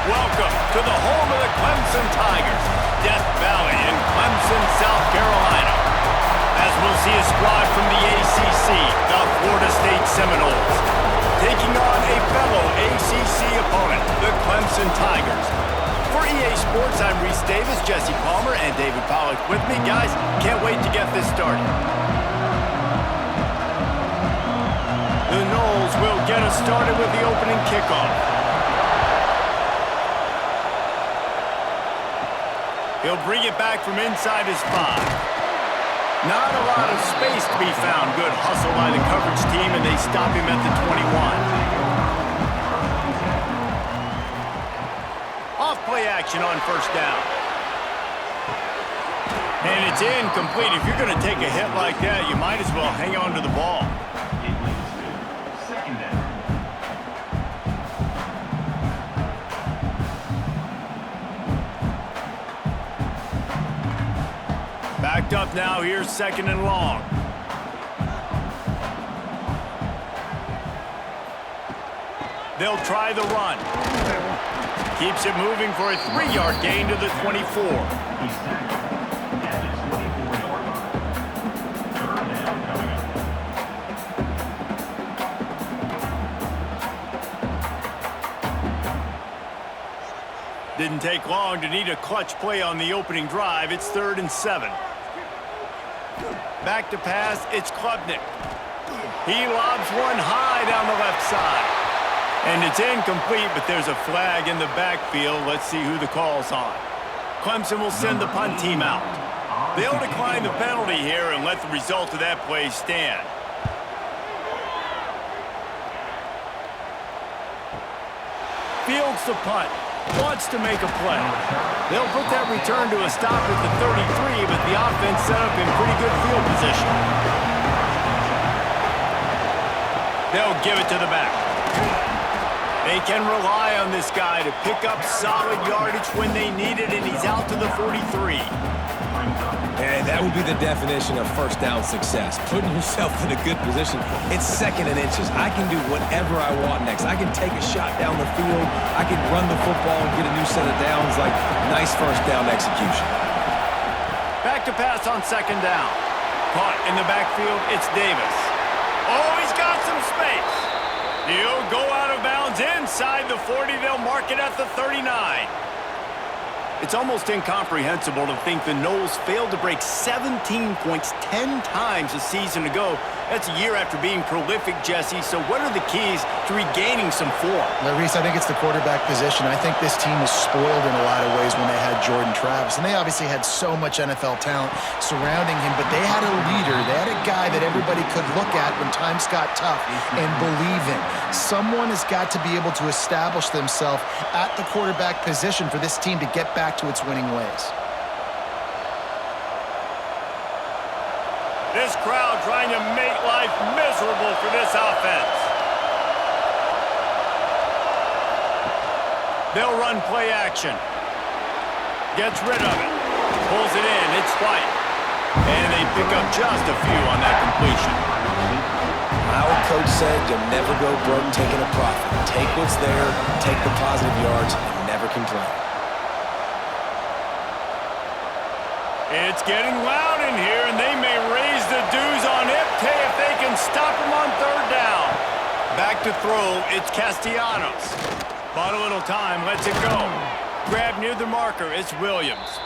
Welcome to the home of the Clemson Tigers, Death Valley in Clemson, South Carolina. As we'll see a squad from the ACC, the Florida State Seminoles, taking on a fellow ACC opponent, the Clemson Tigers. For EA Sports, I'm Reese Davis, Jesse Palmer, and David Pollack with me. Guys, can't wait to get this started. The Noles will get us started with the opening kickoff. He'll bring it back from inside his 5. Not a lot of space to be found. Good hustle by the coverage team, and they stop him at the 21. Off-play action on first down. And it's incomplete. If you're going to take a hit like that, you might as well hang on to the ball. Backed up now, here's 2nd and long. They'll try the run. Keeps it moving for a 3-yard gain to the 24. Didn't take long to need a clutch play on the opening drive. It's 3rd and 7. Back to pass, it's Klubnik. He lobs one high down the left side. And it's incomplete, but there's a flag in the backfield. Let's see who the call's on. Clemson will send the punt team out. They'll decline the penalty here and let the result of that play stand. Fields the punt. Wants to make a play. They'll put that return to a stop at the 33, but the offense set up in pretty good field position. They'll give it to the back. They can rely on this guy to pick up solid yardage when they need it, and he's out to the 43. And that would be the definition of first down success. Putting yourself in a good position. It's 2nd and inches. I can do whatever I want next. I can take a shot down the field. I can run the football and get a new set of downs. Like, nice first down execution. Back to pass on 2nd down. Caught in the backfield, it's Davis. Oh, he's got some space. He'll go out of bounds inside the 40. They'll mark it at the 39. It's almost incomprehensible to think the Noles failed to break 17 points 10 times a season ago. That's a year after being prolific, Jesse. So what are the keys to regaining some form? Well, Reese, I think it's the quarterback position. I think this team was spoiled in a lot of ways when they had Jordan Travis. And they obviously had so much NFL talent surrounding him, but they had a leader. They had a guy that everybody could look at when times got tough and believe in. Someone has got to be able to establish themselves at the quarterback position for this team to get back to its winning ways. This crowd trying to make life miserable for this offense. They'll run play action. Gets rid of it. Pulls it in. It's White. And they pick up just a few on that completion. My old coach said you'll never go broke taking a profit. Take what's there, take the positive yards, and never complain. It's getting loud in here, and they may raise the dues on Ipte if they can stop him on 3rd down. Back to throw, it's Castellanos. Bought a little time, lets it go. Grab near the marker, it's Williams.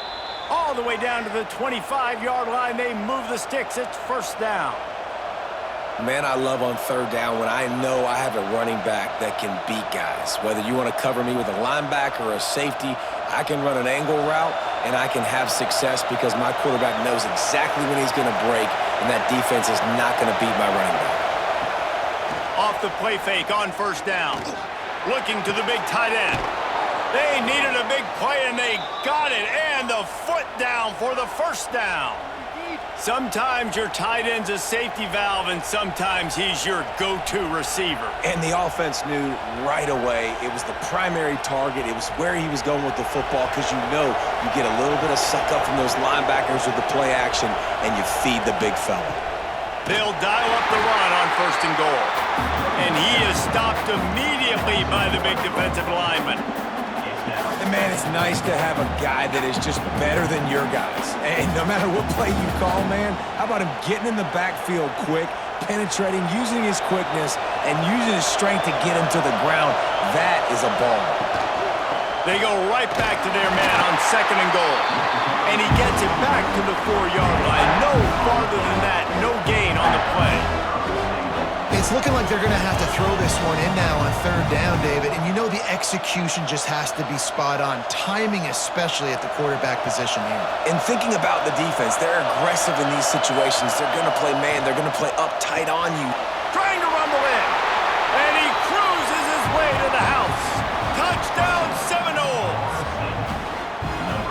All the way down to the 25-yard line, they move the sticks, it's 1st down. Man, I love on 3rd down when I know I have a running back that can beat guys. Whether you want to cover me with a linebacker or a safety, I can run an angle route, and I can have success because my quarterback knows exactly when he's going to break, and that defense is not going to beat my running back. Off the play fake on 1st down. Looking to the big tight end. They needed a big play, and they got it, and the foot down for the 1st down. Sometimes your tight end's a safety valve, and sometimes he's your go-to receiver. And the offense knew right away it was the primary target. It was where he was going with the football because you know you get a little bit of suck-up from those linebackers with the play action, and you feed the big fella. They'll dial up the run on 1st and goal. And he is stopped immediately by the big defensive lineman. man, it's nice to have a guy that is just better than your guys. And no matter what play you call, man, how about him getting in the backfield quick, penetrating, using his quickness, and using his strength to get him to the ground? That is a ball. They go right back to their man on 2nd and goal. And he gets it back to the 4-yard line. No farther than that, no gain on the play. It's looking like they're going to have to throw this one in now on 3rd down, David. And you know the execution just has to be spot on. Timing especially at the quarterback position here. And thinking about the defense, they're aggressive in these situations. They're going to play man. They're going to play up tight on you. Trying to rumble in. And he cruises his way to the house. Touchdown Seminoles.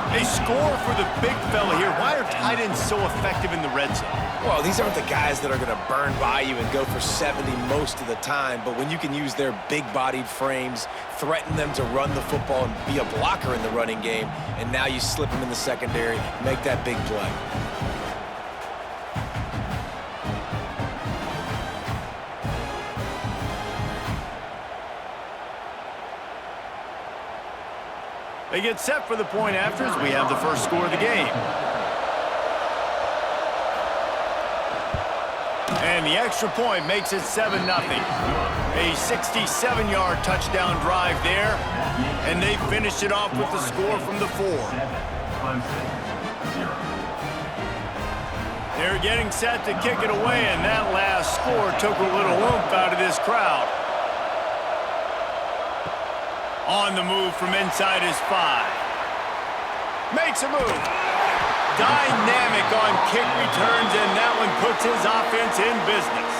They score for the big fella here. Why are tight ends so effective in the red zone? Well, these aren't the guys that are going to burn by you and go for 70 most of the time, but when you can use their big-bodied frames, threaten them to run the football and be a blocker in the running game, and now you slip them in the secondary, make that big play. They get set for the point after as we have the first score of the game. And the extra point makes it 7-0. A 67-yard touchdown drive there. And they finished it off with the score from the 4. They're getting set to kick it away, and that last score took a little oomph out of this crowd. On the move from inside his 5. Makes a move. Dynamic on kick returns, and that one puts his offense in business.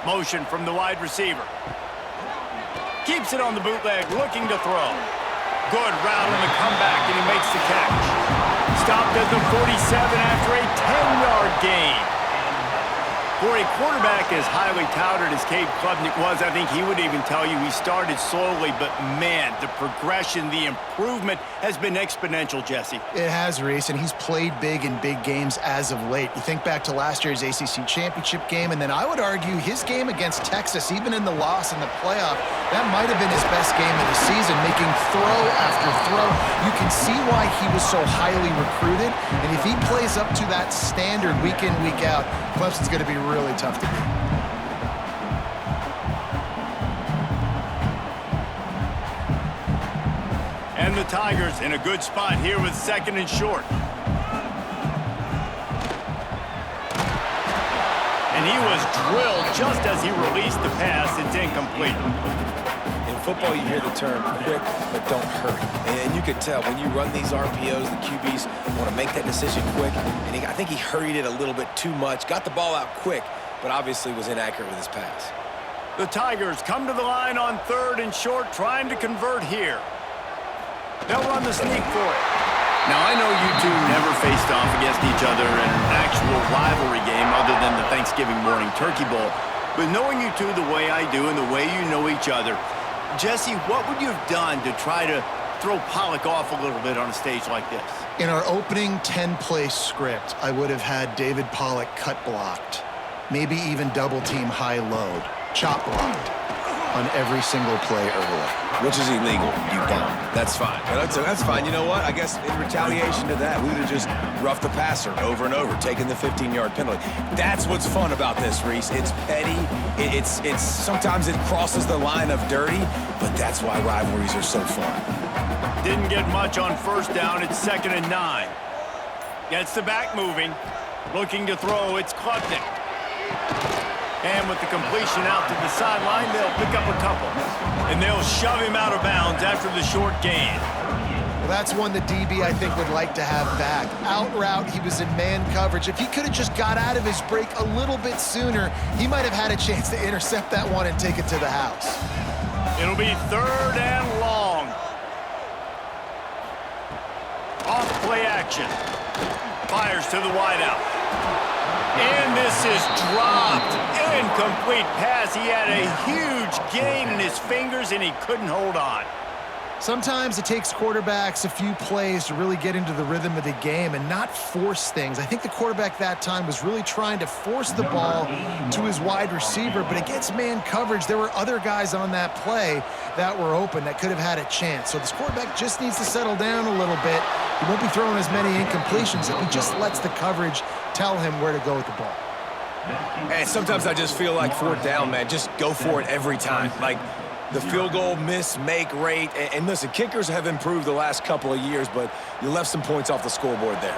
Motion from the wide receiver. Keeps it on the bootleg, looking to throw. Good route on the comeback, and he makes the catch. Stopped at the 47 after a 10-yard gain. For a quarterback as highly touted as Cade Klubnik was, I think he would even tell you he started slowly, but man, the progression, the improvement has been exponential, Jesse. It has, Reese, and he's played big in big games as of late. You think back to last year's ACC championship game, and then I would argue his game against Texas, even in the loss in the playoff, that might have been his best game of the season, making throw after throw. You can see why he was so highly recruited, and if he plays up to that standard week in, week out, Clemson's going to be really tough to beat. And the Tigers in a good spot here with 2nd and short. And he was drilled just as he released the pass. It's incomplete. In football, you hear the term quick, but don't hurry. And you could tell when you run these RPOs, the QBs want to make that decision quick. And I think he hurried it a little bit too much, got the ball out quick, but obviously was inaccurate with his pass. The Tigers come to the line on 3rd and short, trying to convert here. They'll run the sneak for it. Now, I know you two never faced off against each other in an actual rivalry game other than the Thanksgiving morning Turkey Bowl. But knowing you two the way I do and the way you know each other, Jesse, what would you have done to try to throw Pollock off a little bit on a stage like this? In our opening 10-play script, I would have had David Pollock cut blocked, maybe even double-team high load, chop blocked on every single play early. Which is illegal, you bum. That's fine. That's fine. You know what? I guess in retaliation to that, we would have just roughed the passer over and over, taking the 15-yard penalty. That's what's fun about this, Reese. It's petty. It's sometimes it crosses the line of dirty, but that's why rivalries are so fun. Didn't get much on 1st down. It's 2nd and 9. Gets the back moving. Looking to throw. It's Klubnik. And with the completion out to the sideline, they'll pick up a couple. And they'll shove him out of bounds after the short gain. Well, that's one the DB, I think, would like to have back. Out route, he was in man coverage. If he could have just got out of his break a little bit sooner, he might have had a chance to intercept that one and take it to the house. It'll be 3rd and long. Off play action. Fires to the wideout. And this is dropped. Incomplete pass. He had a huge gain in his fingers, and he couldn't hold on. Sometimes it takes quarterbacks a few plays to really get into the rhythm of the game and not force things. I think the quarterback that time was really trying to force the ball to his wide receiver, but against man coverage, there were other guys on that play that were open that could have had a chance. So this quarterback just needs to settle down a little bit. He won't be throwing as many incompletions if he just lets the coverage tell him where to go with the ball. And sometimes I just feel like 4th down, man, just go for it every time. Like, the field goal miss-make rate. And listen, kickers have improved the last couple of years, but you left some points off the scoreboard there.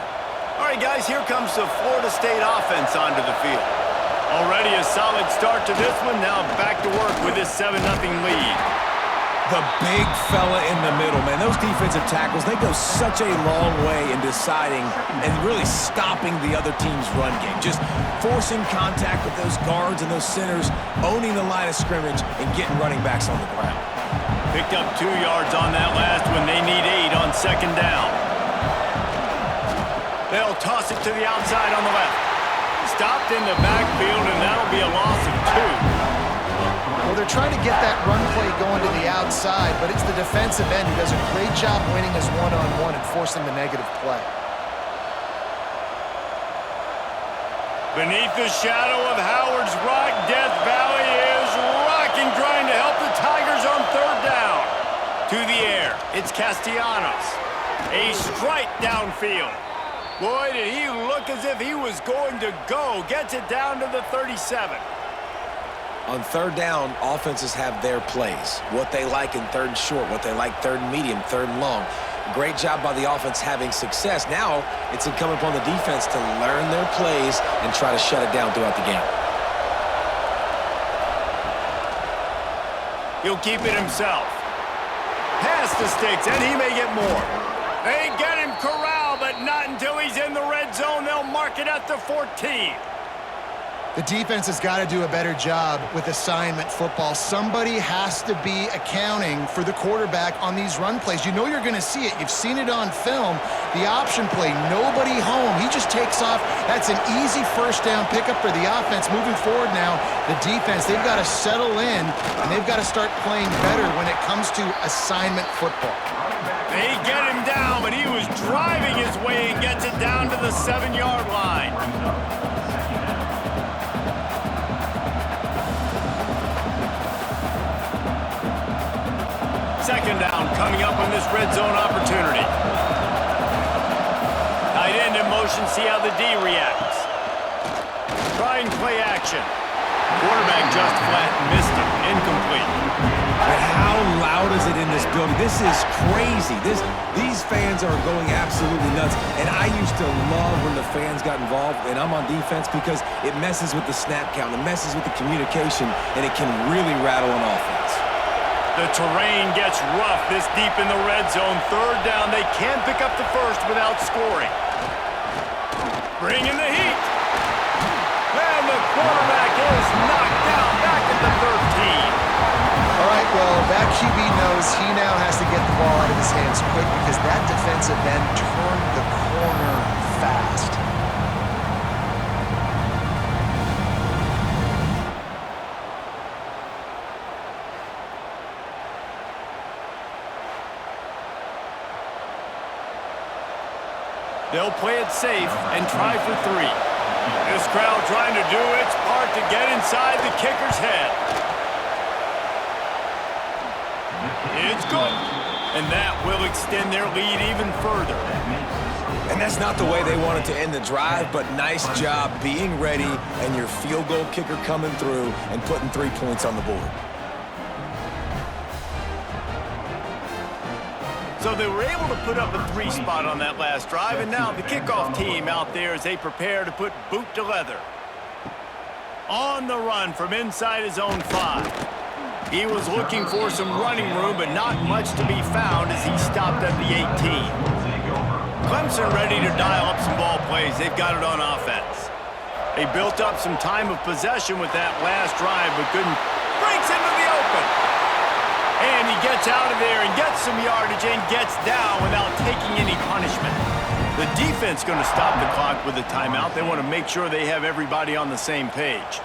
All right, guys, here comes the Florida State offense onto the field. Already a solid start to this one. Now back to work with this 7-0 lead. The big fella in the middle, man. Those defensive tackles, they go such a long way in deciding and really stopping the other team's run game. Just forcing contact with those guards and those centers, owning the line of scrimmage, and getting running backs on the ground. Picked up 2 yards on that last one. They need 8 on 2nd down. They'll toss it to the outside on the left. Stopped in the backfield, and that'll be a loss of 2. Well, they're trying to get that run play going to the outside, but it's the defensive end who does a great job winning his one-on-one and forcing the negative play. Beneath the shadow of Howard's Rock, Death Valley is rocking, trying to help the Tigers on 3rd down. To the air, it's Castellanos. A strike downfield. Boy, did he look as if he was going to go. Gets it down to the 37. On 3rd down, offenses have their plays. What they like in 3rd and short, what they like 3rd and medium, 3rd and long. Great job by the offense having success. Now it's incumbent upon the defense to learn their plays and try to shut it down throughout the game. He'll keep it himself. Pass the sticks, and he may get more. They get him corralled, but not until he's in the red zone. They'll mark it at the 14. The defense has got to do a better job with assignment football. Somebody has to be accounting for the quarterback on these run plays. You know you're going to see it. You've seen it on film. The option play, nobody home. He just takes off. That's an easy 1st down pickup for the offense. Moving forward now, the defense, they've got to settle in, and they've got to start playing better when it comes to assignment football. They get him down, but he was driving his way and gets it down to the 7-yard line. 2nd down coming up on this red zone opportunity. Tight end in motion, see how the D reacts. Try and play action. Quarterback just flat missed it. Incomplete. But how loud is it in this building? This is crazy. These fans are going absolutely nuts. And I used to love when the fans got involved, and I'm on defense, because it messes with the snap count, it messes with the communication, and it can really rattle an offense. The terrain gets rough this deep in the red zone. 3rd down, they can't pick up the 1st without scoring. Bring in the heat. And the quarterback is knocked down back at the 13. All right, well, that QB knows he now has to get the ball out of his hands quick because that defensive end turned the corner fast. They'll play it safe and try for 3. This crowd trying to do its part to get inside the kicker's head. It's good. And that will extend their lead even further. And that's not the way they wanted to end the drive, but nice job being ready and your field goal kicker coming through and putting 3 points on the board. So they were able to put up a 3 spot on that last drive, and now the kickoff team out there as they prepare to put boot to leather. On the run from inside his own 5. He was looking for some running room, but not much to be found as he stopped at the 18. Clemson ready to dial up some ball plays. They've got it on offense. They built up some time of possession with that last drive, but couldn't. Breaks into the open. And he gets out of there and gets some yardage and gets down without taking any punishment. The defense going to stop the clock with a timeout. They want to make sure they have everybody on the same page.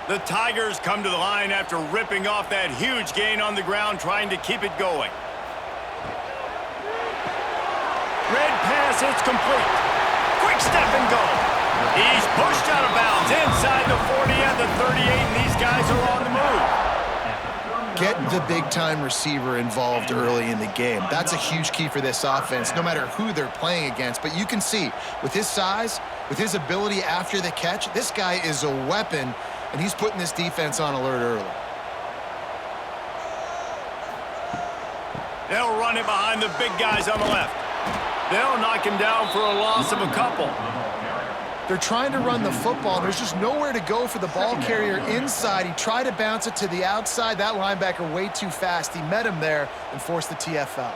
The Tigers come to the line after ripping off that huge gain on the ground, trying to keep it going. Red pass, it's complete. Quick step and go. He's pushed out of bounds inside the 40 and the 38, and these guys are on the move. Get the big-time receiver involved early in the game. That's a huge key for this offense, no matter who they're playing against. But you can see, with his size, with his ability after the catch, this guy is a weapon, and he's putting this defense on alert early. They'll run it behind the big guys on the left. They'll knock him down for a loss of a couple. They're trying to run the football, and there's just nowhere to go for the ball carrier inside. He tried to bounce it to the outside. That linebacker way too fast. He met him there and forced the TFL.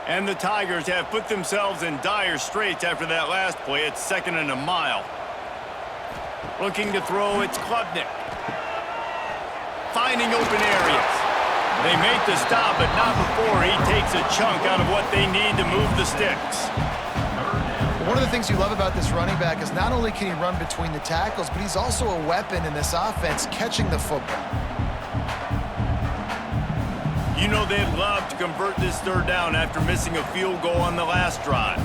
And the Tigers have put themselves in dire straits after that last play. It's 2nd and a mile. Looking to throw, it's Klubnik. Finding open areas. They make the stop, but not before he takes a chunk out of what they need to move the sticks. One of the things you love about this running back is not only can he run between the tackles, but he's also a weapon in this offense, catching the football. You know they'd love to convert this 3rd down after missing a field goal on the last drive.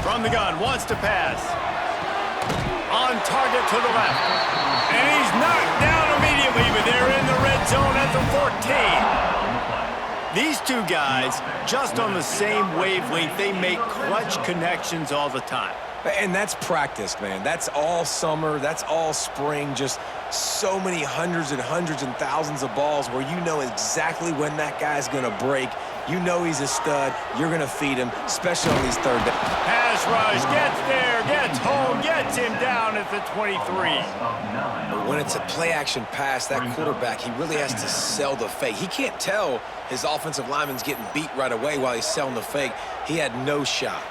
From the gun, wants to pass. On target to the left. And he's knocked down immediately, but they're in the red zone at the 14. These two guys, just on the same wavelength, they make clutch connections all the time. And that's practiced, man. That's all summer. That's all spring. Just so many hundreds and thousands of balls where you know exactly when that guy's going to break. You know he's a stud. You're going to feed him, especially on these 3rd downs. Pass rush, gets there, gets home, gets him down at the 23. But when it's a play-action pass, that quarterback, he really has to sell the fake. He can't tell his offensive lineman's getting beat right away while he's selling the fake. He had no shot.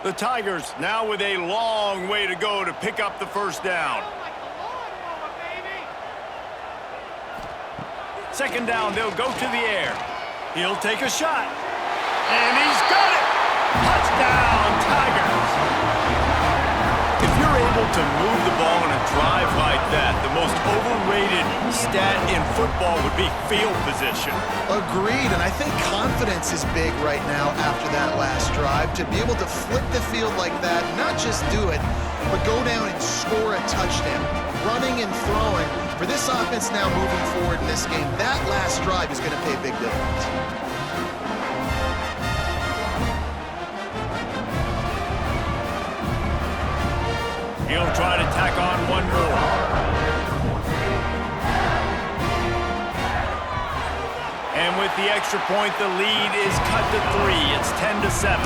The Tigers now with a long way to go to pick up the 1st down. 2nd down, they'll go to the air. He'll take a shot. And he's got it! Touchdown, Tigers! If you're able to move the ball in a drive like that, the most overrated stat in football would be field position. Agreed, and I think confidence is big right now after that last drive. To be able to flip the field like that, not just do it, but go down and score a touchdown. Running and throwing. For this offense now moving forward in this game, that last drive is going to pay a big difference. He'll try to tack on one more. And with the extra point, the lead is cut to 3. It's 10-7.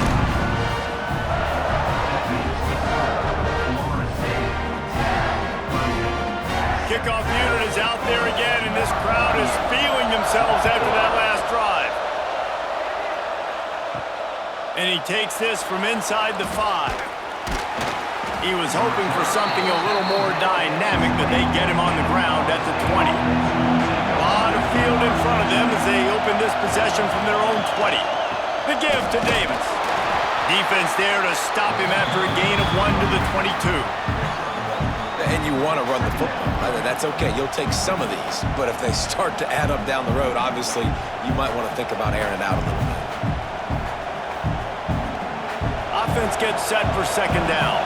Kickoff unit is out there again, and this crowd is feeling themselves after that last drive. And he takes this from inside the 5. He was hoping for something a little more dynamic, but they get him on the ground at the 20. A lot of field in front of them as they open this possession from their own 20. The give to Davis. Defense there to stop him after a gain of 1 to the 22. And you want to run the football. That's okay. You'll take some of these. But if they start to add up down the road, obviously, you might want to think about airing it out a little bit. Offense gets set for 2nd down.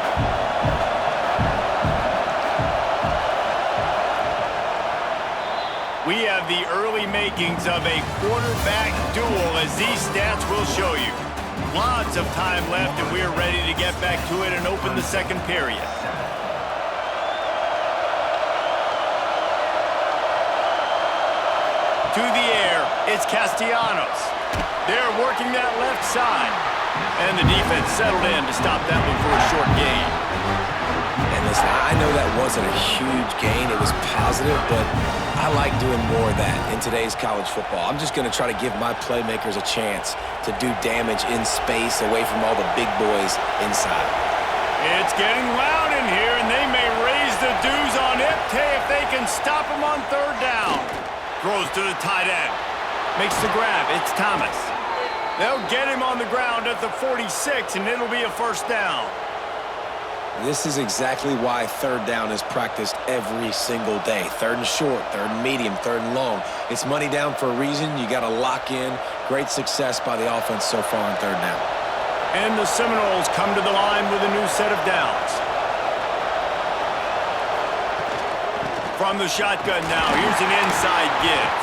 We have the early makings of a quarterback duel, as these stats will show you. Lots of time left, and we are ready to get back to it and open the 2nd period. To the air, it's Castellanos. They're working that left side. And the defense settled in to stop that one for a short gain. And listen, I know that wasn't a huge gain. It was positive, but I like doing more of that in today's college football. I'm just going to try to give my playmakers a chance to do damage in space away from all the big boys inside. It's getting loud in here, and they may raise the dues on it. If they can stop him on third down. Throws to the tight end. Makes the grab. It's Thomas. They'll get him on the ground at the 46, and it'll be a first down. This is exactly why third down is practiced every single day. Third and short, third and medium, third and long. It's money down for a reason. You got to lock in. Great success by the offense so far on third down. And the Seminoles come to the line with a new set of downs. From the shotgun now, here's an inside give.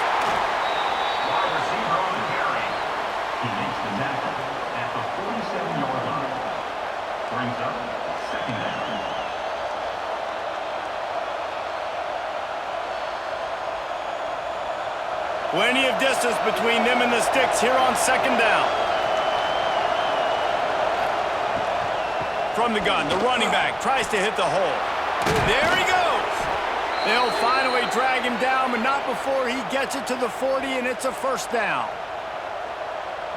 Wide receiver on the carry. He makes the tackle at the 47-yard line. Brings up second down. Plenty of distance between them and the sticks here on second down. From the gun, the running back tries to hit the hole. There he goes. They'll finally drag him down, but not before he gets it to the 40, and it's a first down.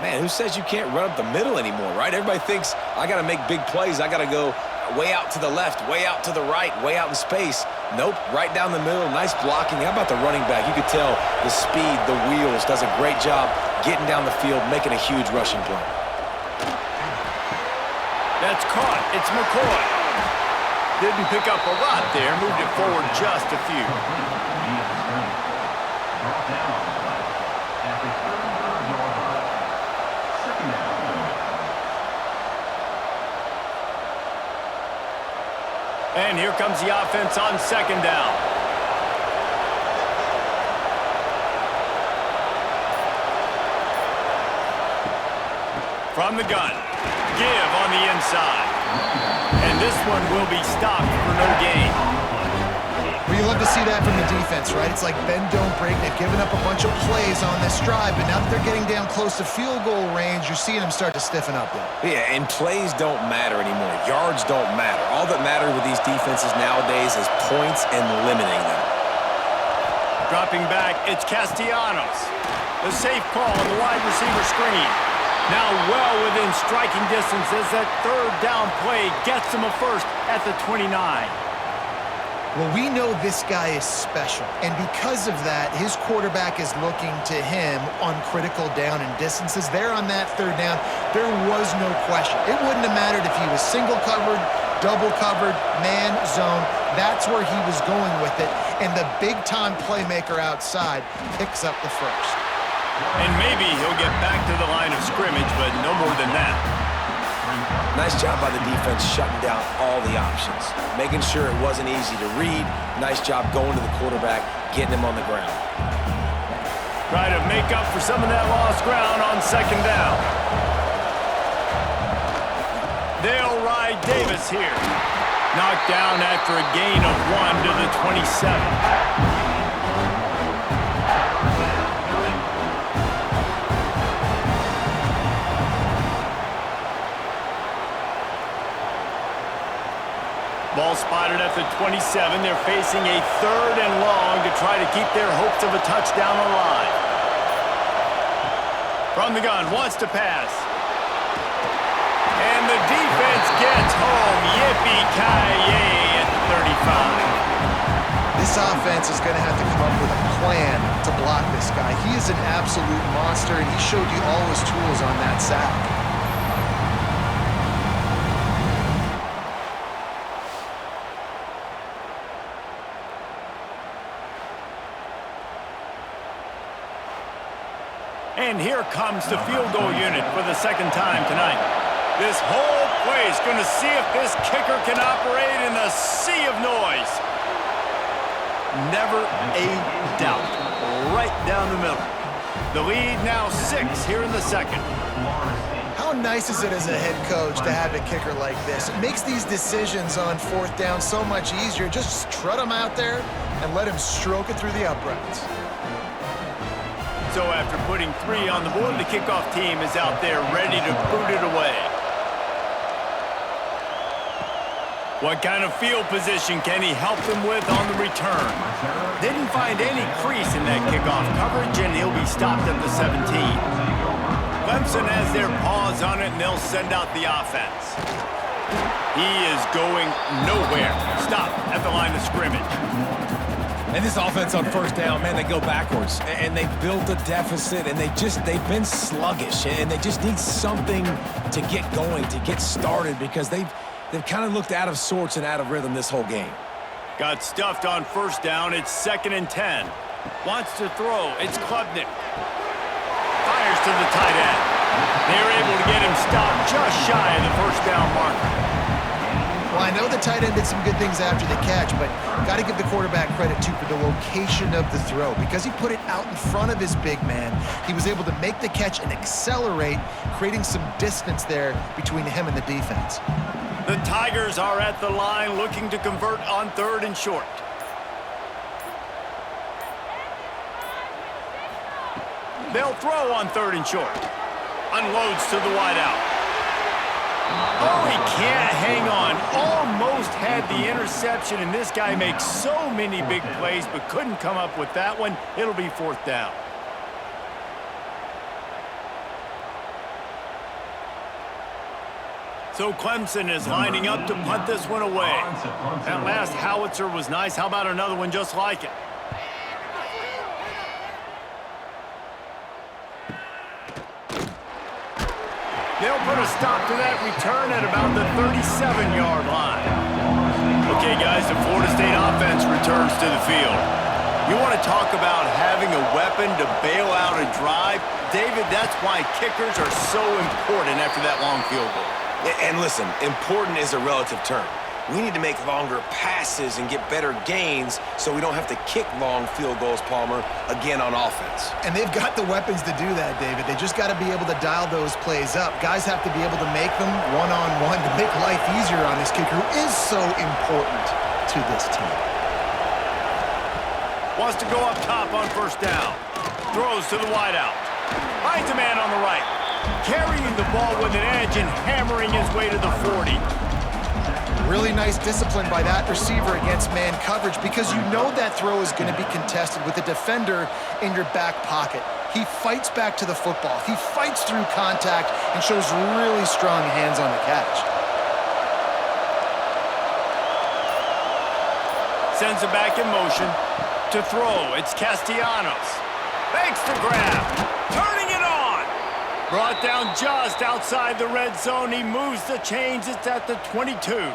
Man, who says you can't run up the middle anymore, right? Everybody thinks, I got to make big plays. I got to go way out to the left, way out to the right, way out in space. Nope, right down the middle. Nice blocking. How about the running back? You could tell the speed, the wheels, does a great job getting down the field, making a huge rushing play. That's caught. It's McCoy. Didn't pick up a lot there. Moved it forward just a few. And here comes the offense on second down. From the gun. Give on the inside. And this one will be stopped for no gain. Well, you love to see that from the defense, right? It's like bend, don't break. They've given up a bunch of plays on this drive, but now that they're getting down close to field goal range, you're seeing them start to stiffen up there. Yeah, and plays don't matter anymore. Yards don't matter. All that matters with these defenses nowadays is points and limiting them. Dropping back, it's Castellanos. The safe call on the wide receiver screen. Now well within striking distance as that third down play gets him a first at the 29. Well, we know this guy is special, and because of that, his quarterback is looking to him on critical down and distances. There on that third down, there was no question. It wouldn't have mattered if he was single covered, double covered, man, zone. That's where he was going with it, and the big-time playmaker outside picks up the first. And maybe he'll get back to the line of scrimmage, but no more than that. Nice job by the defense shutting down all the options, making sure it wasn't easy to read. Nice job going to the quarterback, getting him on the ground. Try to make up for some of that lost ground on second down. They'll ride Davis here. Knocked down after a gain of 1 to the 27. Ball spotted at the 27. They're facing a third and long to try to keep their hopes of a touchdown alive. From the gun, wants to pass. And the defense gets home. Yippee-ki-yay at 35. This offense is going to have to come up with a plan to block this guy. He is an absolute monster, and he showed you all his tools on that sack. And here comes the field goal unit for the second time tonight. This whole play is going to see if this kicker can operate in a sea of noise. Never a doubt. Right down the middle. The lead now 6 here in the second. How nice is it as a head coach to have a kicker like this? It makes these decisions on fourth down so much easier. Just strut him out there and let him stroke it through the uprights. So after putting 3 on the board, the kickoff team is out there ready to boot it away. What kind of field position can he help them with on the return? Didn't find any crease in that kickoff coverage, and he'll be stopped at the 17. Clemson has their paws on it, and they'll send out the offense. He is going nowhere. Stop at the line of scrimmage. And this offense on first down, man, they go backwards. And they built a deficit, and they've been sluggish. And they just need something to get going, to get started, because they've kind of looked out of sorts and out of rhythm this whole game. Got stuffed on first down. It's 2nd and 10. Wants to throw. It's Klubnik. Fires to the tight end. They're able to get him stopped just shy of the first down marker. Well, I know the tight end did some good things after the catch, but got to give the quarterback credit, too, for the location of the throw. Because he put it out in front of his big man, he was able to make the catch and accelerate, creating some distance there between him and the defense. The Tigers are at the line looking to convert on 3rd and short. They'll throw on 3rd and short. Unloads to the wideout. Oh, he can't hang on. Almost had the interception, and this guy makes so many big plays, but couldn't come up with that one. It'll be 4th down. So Clemson is lining up to punt this one away. That last howitzer was nice. How about another one just like it? They'll put a stop to that return at about the 37-yard line. Okay, guys, the Florida State offense returns to the field. You want to talk about having a weapon to bail out a drive? David, that's why kickers are so important after that long field goal. And listen, important is a relative term. We need to make longer passes and get better gains so we don't have to kick long field goals, Palmer, again on offense. And they've got the weapons to do that, David. They just got to be able to dial those plays up. Guys have to be able to make them one-on-one to make life easier on this kicker, who is so important to this team. Wants to go up top on first down. Throws to the wideout. Finds a man on the right. Carrying the ball with an edge and hammering his way to the 40. Really nice discipline by that receiver against man coverage, because you know that throw is going to be contested with a defender in your back pocket. He fights back to the football. He fights through contact and shows really strong hands on the catch. Sends it back in motion. To throw, it's Castellanos. Makes the grab. Turning it on. Brought down just outside the red zone. He moves the chains. It's at the 22.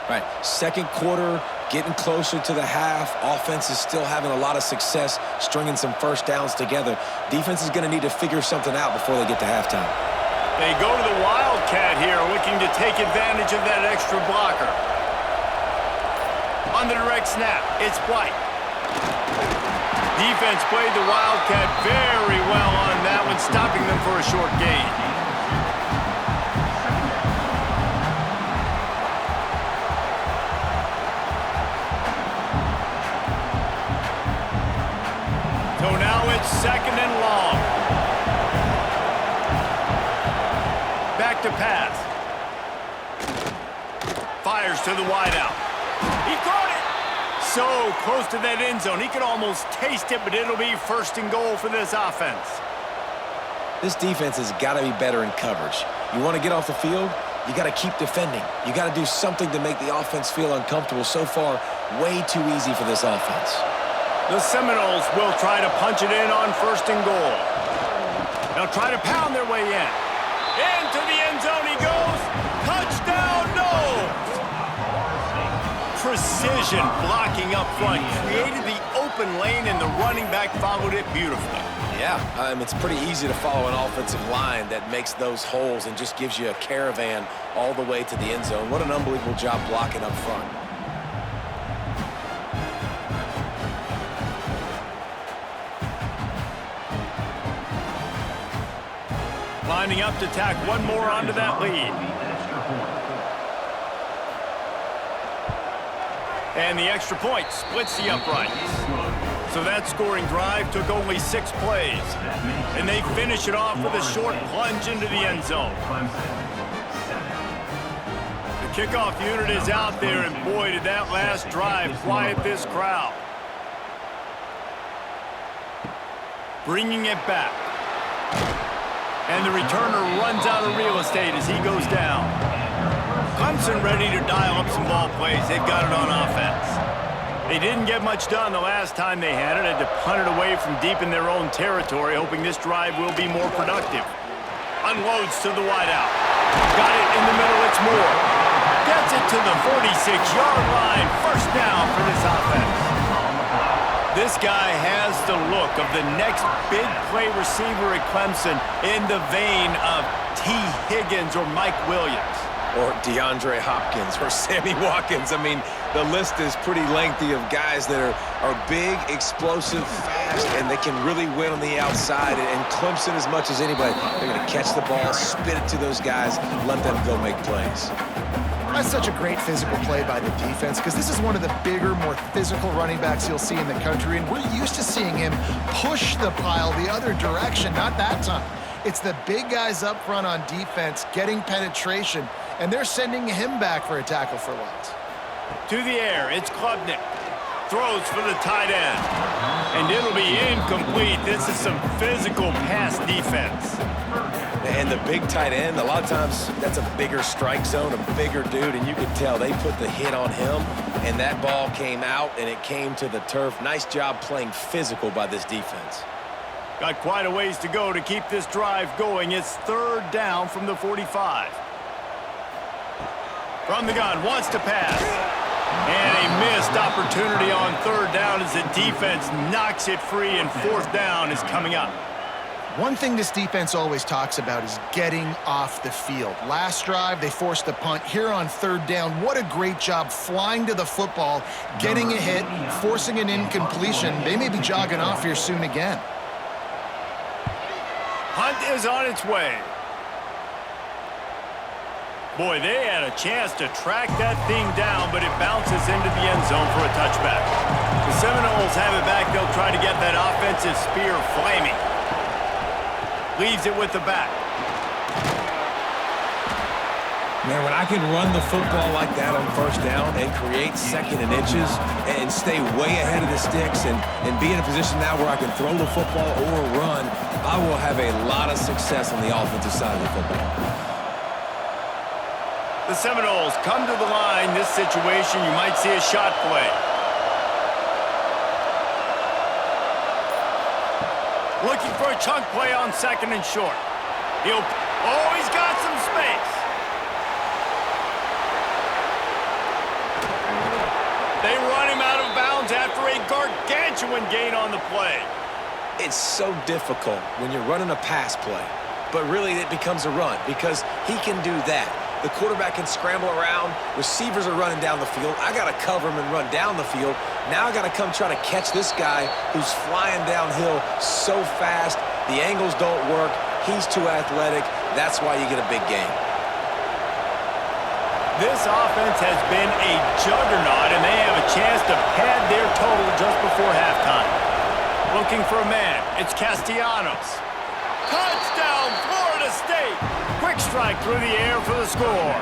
Right, 2nd quarter, getting closer to the half. Offense is still having a lot of success stringing some first downs together. Defense is going to need to figure something out before they get to halftime. They go to the Wildcat here, looking to take advantage of that extra blocker. On the direct snap, it's White. Defense played the Wildcat very well on that one, stopping them for a short gain. So now it's 2nd and long. Back to pass. Fires to the wideout. He caught it. So close to that end zone. He could almost taste it, but it'll be 1st and goal for this offense. This defense has got to be better in coverage. You want to get off the field, you got to keep defending. You got to do something to make the offense feel uncomfortable. So far, way too easy for this offense. The Seminoles will try to punch it in on 1st and goal. They'll try to pound their way in. Into the end zone he goes. Touchdown, no! Precision blocking up front. Created the open lane, and the running back followed it beautifully. Yeah, it's pretty easy to follow an offensive line that makes those holes and just gives you a caravan all the way to the end zone. What an unbelievable job blocking up front. Lining up to tack one more onto that lead. And the extra point splits the uprights. So that scoring drive took only 6 plays. And they finish it off with a short plunge into the end zone. The kickoff unit is out there, and boy, did that last drive quiet this crowd. Bringing it back. And the returner runs out of real estate as he goes down. Clemson ready to dial up some ball plays. They've got it on offense. They didn't get much done the last time they had it. Had to punt it away from deep in their own territory, hoping this drive will be more productive. Unloads to the wideout. Got it in the middle. It's Moore. Gets it to the 46-yard line. First down for this offense. This guy has the look of the next big play receiver at Clemson in the vein of T. Higgins or Mike Williams. Or DeAndre Hopkins or Sammy Watkins. I mean, the list is pretty lengthy of guys that are big, explosive, fast, and they can really win on the outside. And Clemson, as much as anybody, they're going to catch the ball, spit it to those guys, let them go make plays. That's such a great physical play by the defense because this is one of the bigger, more physical running backs you'll see in the country, and we're used to seeing him push the pile the other direction, not that time. It's the big guys up front on defense getting penetration, and they're sending him back for a tackle for loss. To the air, it's Klubnik. Throws for the tight end. And it'll be incomplete. This is some physical pass defense. And the big tight end, a lot of times that's a bigger strike zone, a bigger dude, and you can tell they put the hit on him, and that ball came out, and it came to the turf. Nice job playing physical by this defense. Got quite a ways to go to keep this drive going. It's third down from the 45. From the gun, wants to pass. And a missed opportunity on third down as the defense knocks it free, and fourth down is coming up. One thing this defense always talks about is getting off the field. Last drive, they forced a punt. Here on third down, what a great job flying to the football, getting a hit, forcing an incompletion. They may be jogging off here soon again. Punt is on its way. Boy, they had a chance to track that thing down, but it bounces into the end zone for a touchback. The Seminoles have it back. They'll try to get that offensive spear flaming. Leaves it with the back. Man, when I can run the football like that on first down and create second and inches and stay way ahead of the sticks and be in a position now where I can throw the football or run, I will have a lot of success on the offensive side of the football. The Seminoles come to the line. This situation, you might see a shot play. Looking for a chunk play on second and short. He's got some space. They run him out of bounds after a gargantuan gain on the play. It's so difficult when you're running a pass play, but really it becomes a run because he can do that. The quarterback can scramble around. Receivers are running down the field. I got to cover him and run down the field. Now I got to come try to catch this guy who's flying downhill so fast. The angles don't work. He's too athletic. That's why you get a big gain. This offense has been a juggernaut, and they have a chance to pad their total just before halftime. Looking for a man. It's Castellanos. Touchdown, Florida State! Quick strike through the air for the score.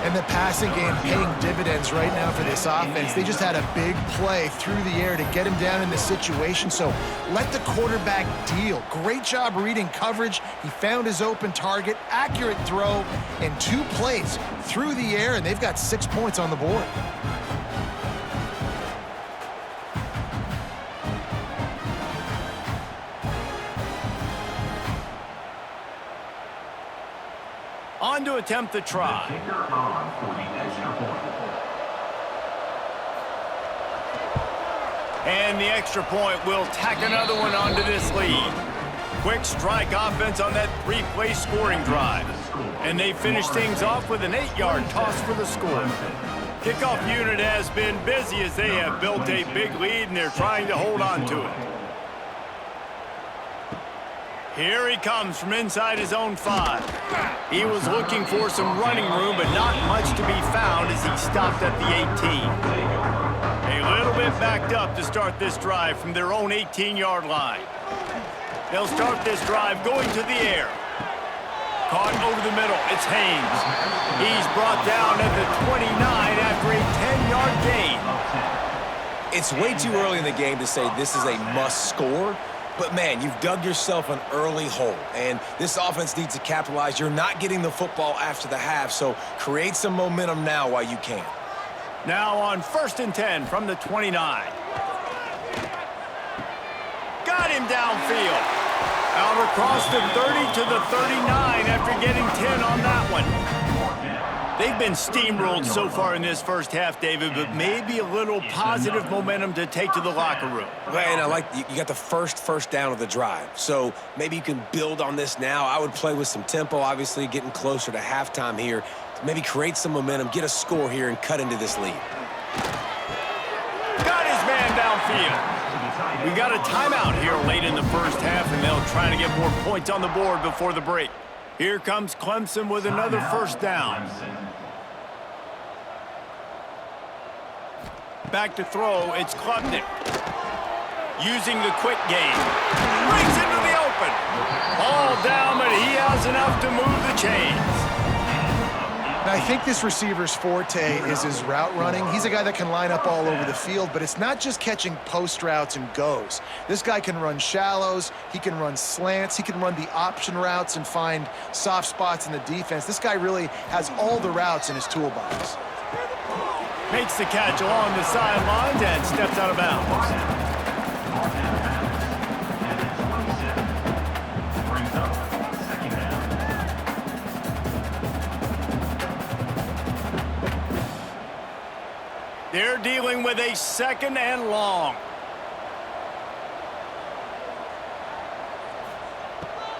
And the passing game paying dividends right now for this offense. They just had a big play through the air to get him down in this situation. So let the quarterback deal. Great job reading coverage. He found his open target, accurate throw, and 2 plays through the air, and they've got 6 points on the board. On to attempt the try. And the extra point will tack another one onto this lead. Quick strike offense on that 3-play scoring drive. And they finish things off with an 8-yard toss for the score. Kickoff unit has been busy as they have built a big lead and they're trying to hold on to it. Here he comes from inside his own 5. He was looking for some running room, but not much to be found as he stopped at the 18. A little bit backed up to start this drive from their own 18-yard line. They'll start this drive going to the air. Caught over the middle. It's Haynes. He's brought down at the 29 after a 10-yard gain. It's way too early in the game to say this is a must score. But, man, you've dug yourself an early hole, and this offense needs to capitalize. You're not getting the football after the half, so create some momentum now while you can. Now on 1st and 10 from the 29. Got him downfield. Out across the 30 to the 39 after getting 10 on that one. They've been steamrolled so far in this first half, David, but maybe a little positive momentum to take to the locker room. And I like you got the first down of the drive, so maybe you can build on this now. I would play with some tempo, obviously getting closer to halftime here. Maybe create some momentum, get a score here, and cut into this lead. Got his man downfield. We got a timeout here late in the first half, and they'll try to get more points on the board before the break. Here comes Clemson with another first down. Back to throw, it's Klubnik. Using the quick game. Brings into the open. Ball down, but he has enough to move the chains. Now, I think this receiver's forte is his route running. He's a guy that can line up all over the field, but it's not just catching post routes and goes. This guy can run shallows, he can run slants, he can run the option routes and find soft spots in the defense. This guy really has all the routes in his toolbox. Makes the catch along the sidelines and steps out of bounds. They're dealing with a 2nd and long.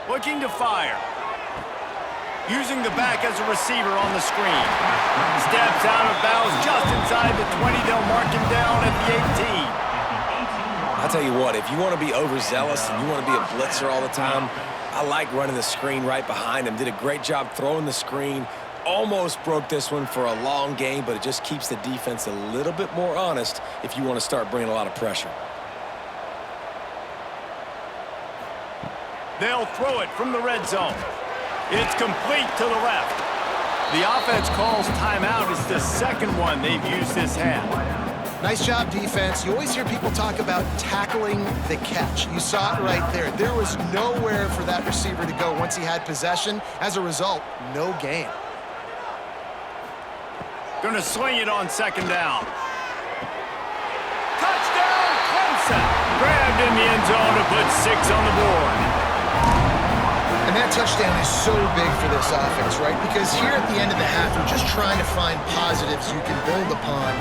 Looking to fire. Using the back as a receiver on the screen. Steps out of bounds just inside the 20. They'll mark him down at the 18. I'll tell you what, if you want to be overzealous and you want to be a blitzer all the time, I like running the screen right behind him. Did a great job throwing the screen. Almost broke this one for a long game, but it just keeps the defense a little bit more honest if you want to start bringing a lot of pressure. They'll throw it from the red zone. It's complete to the left. The offense calls timeout. It's the 2nd one they've used this half. Nice job, defense. You always hear people talk about tackling the catch. You saw it right there. There was nowhere for that receiver to go once he had possession. As a result, no gain. Gonna sling it on 2nd down. Touchdown, Clemson! Grabbed in the end zone to put 6 on the board. And that touchdown is so big for this offense, right? Because here at the end of the half, you're just trying to find positives you can build upon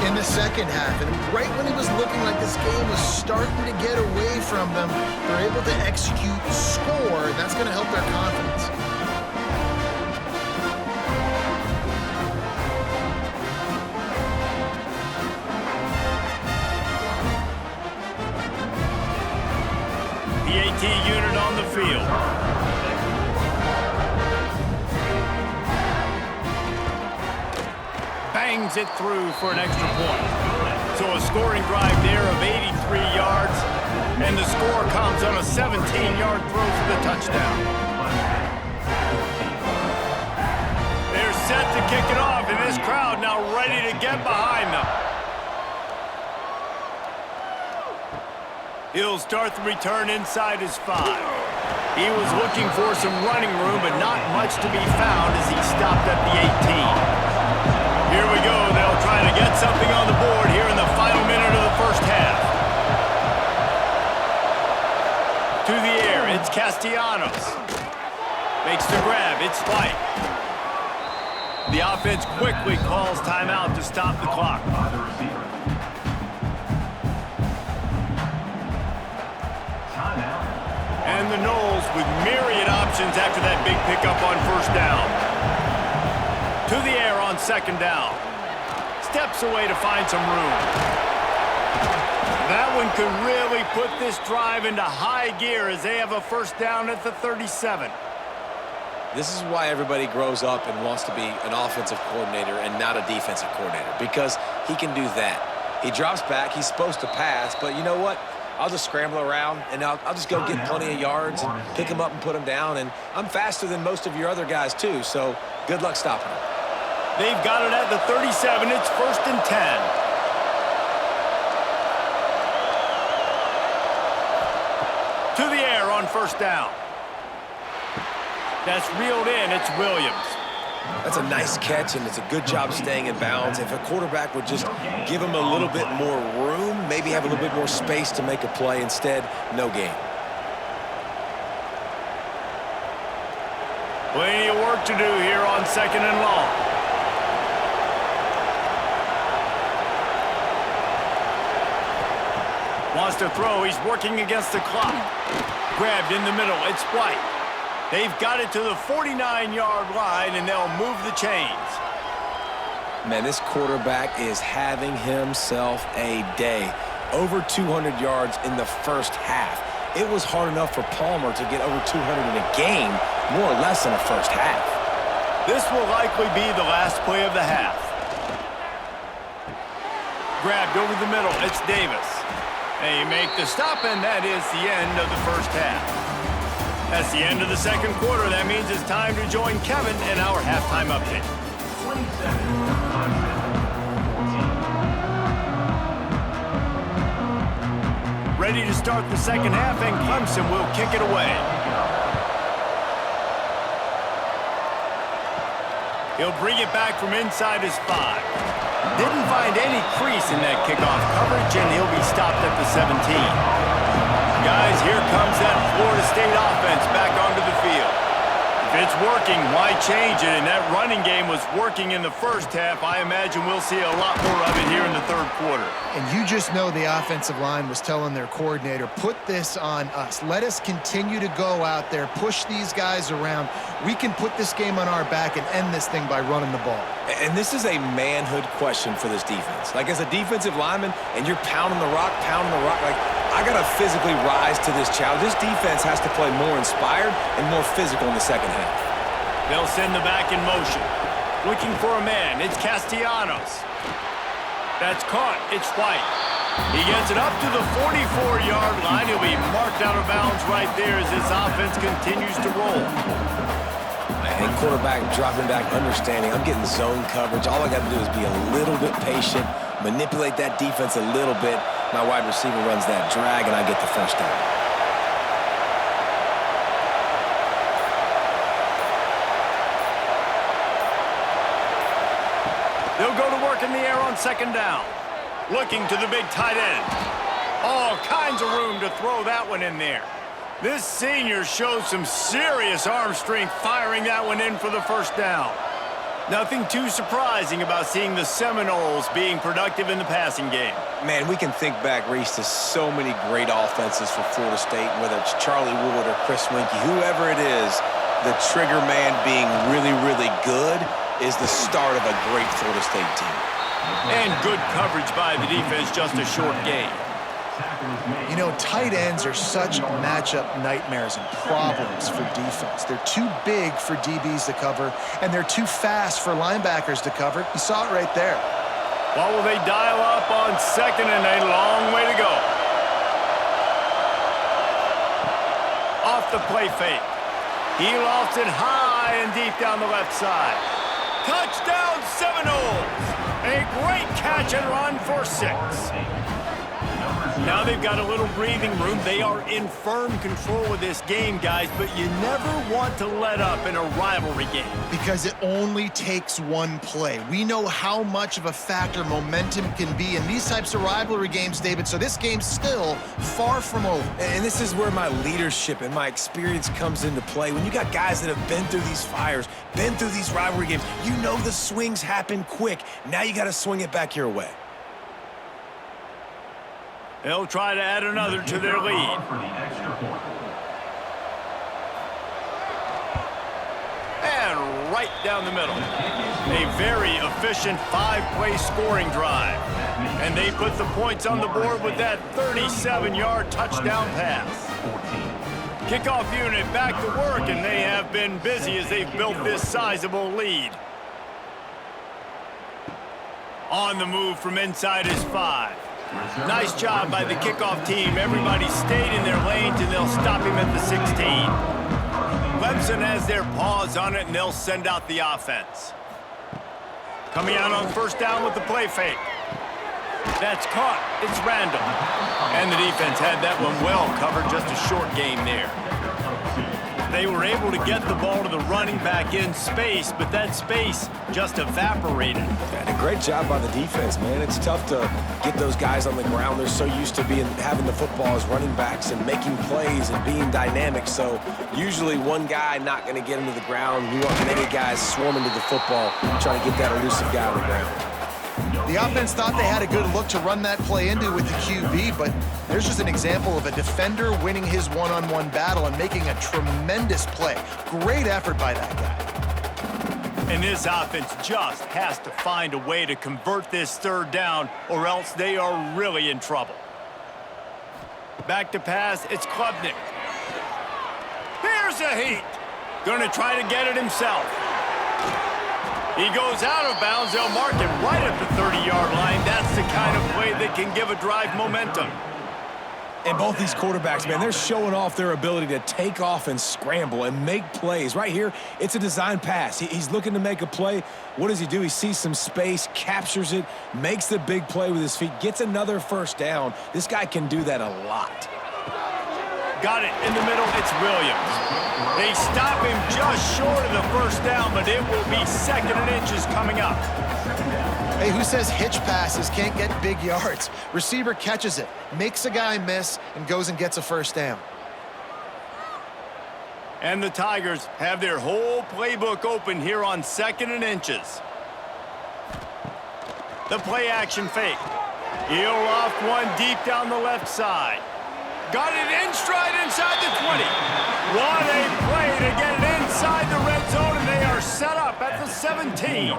in the second half. And right when it was looking like this game was starting to get away from them, they're able to execute, score, and that's going to help their confidence. The AT unit on the field. Bangs it through for an extra point. So a scoring drive there of 83 yards, and the score comes on a 17-yard throw for the touchdown. They're set to kick it off, and this crowd now ready to get behind them. He'll start the return inside his 5. He was looking for some running room, but not much to be found as he stopped at the 18. Here we go. They'll try to get something on the board here in the final minute of the first half. To the air, it's Castellanos. Makes the grab, it's White. The offense quickly calls timeout to stop the clock. And the Noles with myriad options after that big pickup on 1st down. To the air on 2nd down. Steps away to find some room. That one could really put this drive into high gear as they have a 1st down at the 37. This is why everybody grows up and wants to be an offensive coordinator and not a defensive coordinator, because he can do that. He drops back, he's supposed to pass, but you know what? I'll just scramble around, and I'll just go get plenty of yards and pick him up and put him down, and I'm faster than most of your other guys too, so good luck stopping him. They've got it at the 37. It's 1st and 10. to the air on first down. That's reeled in. It's Williams. That's a nice catch, and it's a good job staying in bounds. If a quarterback would just give him a little bit more room, maybe have a little bit more space to make a play. Instead, no gain. Plenty of work to do here on 2nd and long. Wants to throw. He's working against the clock. Grabbed in the middle. It's White. They've got it to the 49-yard line, and they'll move the chains. Man, this quarterback is having himself a day. Over 200 yards in the first half. It was hard enough for Palmer to get over 200 in a game, more or less in the first half. This will likely be the last play of the half. Grabbed over the middle. It's Davis. They make the stop, and that is the end of the first half. That's the end of the second quarter. That means it's time to join Kevin in our halftime update. 27. Ready to start the second half, and Clemson will kick it away. He'll bring it back from inside his 5. Didn't find any crease in that kickoff coverage, and he'll be stopped at the 17. Guys, here comes that Florida State offense back onto the field. If it's working, why change it? And that running game was working in the first half. I imagine we'll see a lot more of it here in the third quarter. And you just know the offensive line was telling their coordinator, put this on us. Let us continue to go out there, push these guys around. We can put this game on our back and end this thing by running the ball. And this is a manhood question for this defense. Like, as a defensive lineman, and you're pounding the rock, like, I got to physically rise to this challenge. This defense has to play more inspired and more physical in the second half. They'll send the back in motion. Looking for a man. It's Castellanos. That's caught. It's White. He gets it up to the 44-yard line. He'll be marked out of bounds right there as this offense continues to roll. And quarterback dropping back, understanding I'm getting zone coverage. All I got to do is be a little bit patient, manipulate that defense a little bit. My wide receiver runs that drag, and I get the first down. They'll go to work in the air on second down. Looking to the big tight end. All kinds of room to throw that one in there. This senior shows some serious arm strength firing that one in for the first down. Nothing too surprising about seeing the Seminoles being productive in the passing game. Man, we can think back, Reese, to so many great offenses for Florida State, whether it's Charlie Wood or Chris Winkie, whoever it is, the trigger man being really, really good is the start of a great Florida State team. And good coverage by the defense, just a short gain. You know, tight ends are such matchup nightmares and problems for defense. They're too big for DBs to cover, and they're too fast for linebackers to cover. You saw it right there. What will they dial up on second, and a long way to go? Off the play fake. He lofts it high and deep down the left side. Touchdown Seminoles! A great catch and run for 6. Now they've got a little breathing room. They are in firm control of this game, guys, but you never want to let up in a rivalry game. Because it only takes one play. We know how much of a factor momentum can be in these types of rivalry games, David, so this game's still far from over. And this is where my leadership and my experience comes into play. When you got guys that have been through these fires, been through these rivalry games, you know the swings happen quick. Now you got to swing it back your way. They'll try to add another to their lead. And right down the middle. A very efficient 5-play scoring drive. And they put the points on the board with that 37-yard touchdown pass. Kickoff unit back to work, and they have been busy as they've built this sizable lead. On the move from inside his 5. Nice job by the kickoff team. Everybody stayed in their lanes, and they'll stop him at the 16. Clemson has their paws on it, and they'll send out the offense. Coming out on first down with the play fake. That's caught. It's Randall. And the defense had that one well covered, just a short game there. They were able to get the ball to the running back in space, but that space just evaporated. And a great job by the defense, man. It's tough to get those guys on the ground. They're so used to having the football as running backs and making plays and being dynamic. So usually one guy not going to get him to the ground. You want many guys swarming to the football, trying to get that elusive guy on the ground. The offense thought they had a good look to run that play into with the QB, but there's just an example of a defender winning his one-on-one battle and making a tremendous play. Great effort by that guy. And this offense just has to find a way to convert this third down, or else they are really in trouble. Back to pass, it's Klubnik. Here's a heat. Gonna try to get it himself. He goes out of bounds. They'll mark him right at the 30-yard line. That's the kind of play that can give a drive momentum. And both these quarterbacks, man, they're showing off their ability to take off and scramble and make plays. Right here, it's a design pass. He's looking to make a play. What does he do? He sees some space, captures it, makes the big play with his feet, gets another first down. This guy can do that a lot. Got it in the middle. It's Williams. They stop him just short of the first down, but it will be second and inches coming up. Hey, who says hitch passes can't get big yards? Receiver catches it, makes a guy miss, and goes and gets a first down. And the Tigers have their whole playbook open here on second and inches. The play action fake. He'll loft one deep down the left side. Got it in stride inside the 20. What a play to get it inside the red zone, and they are set up at the 17.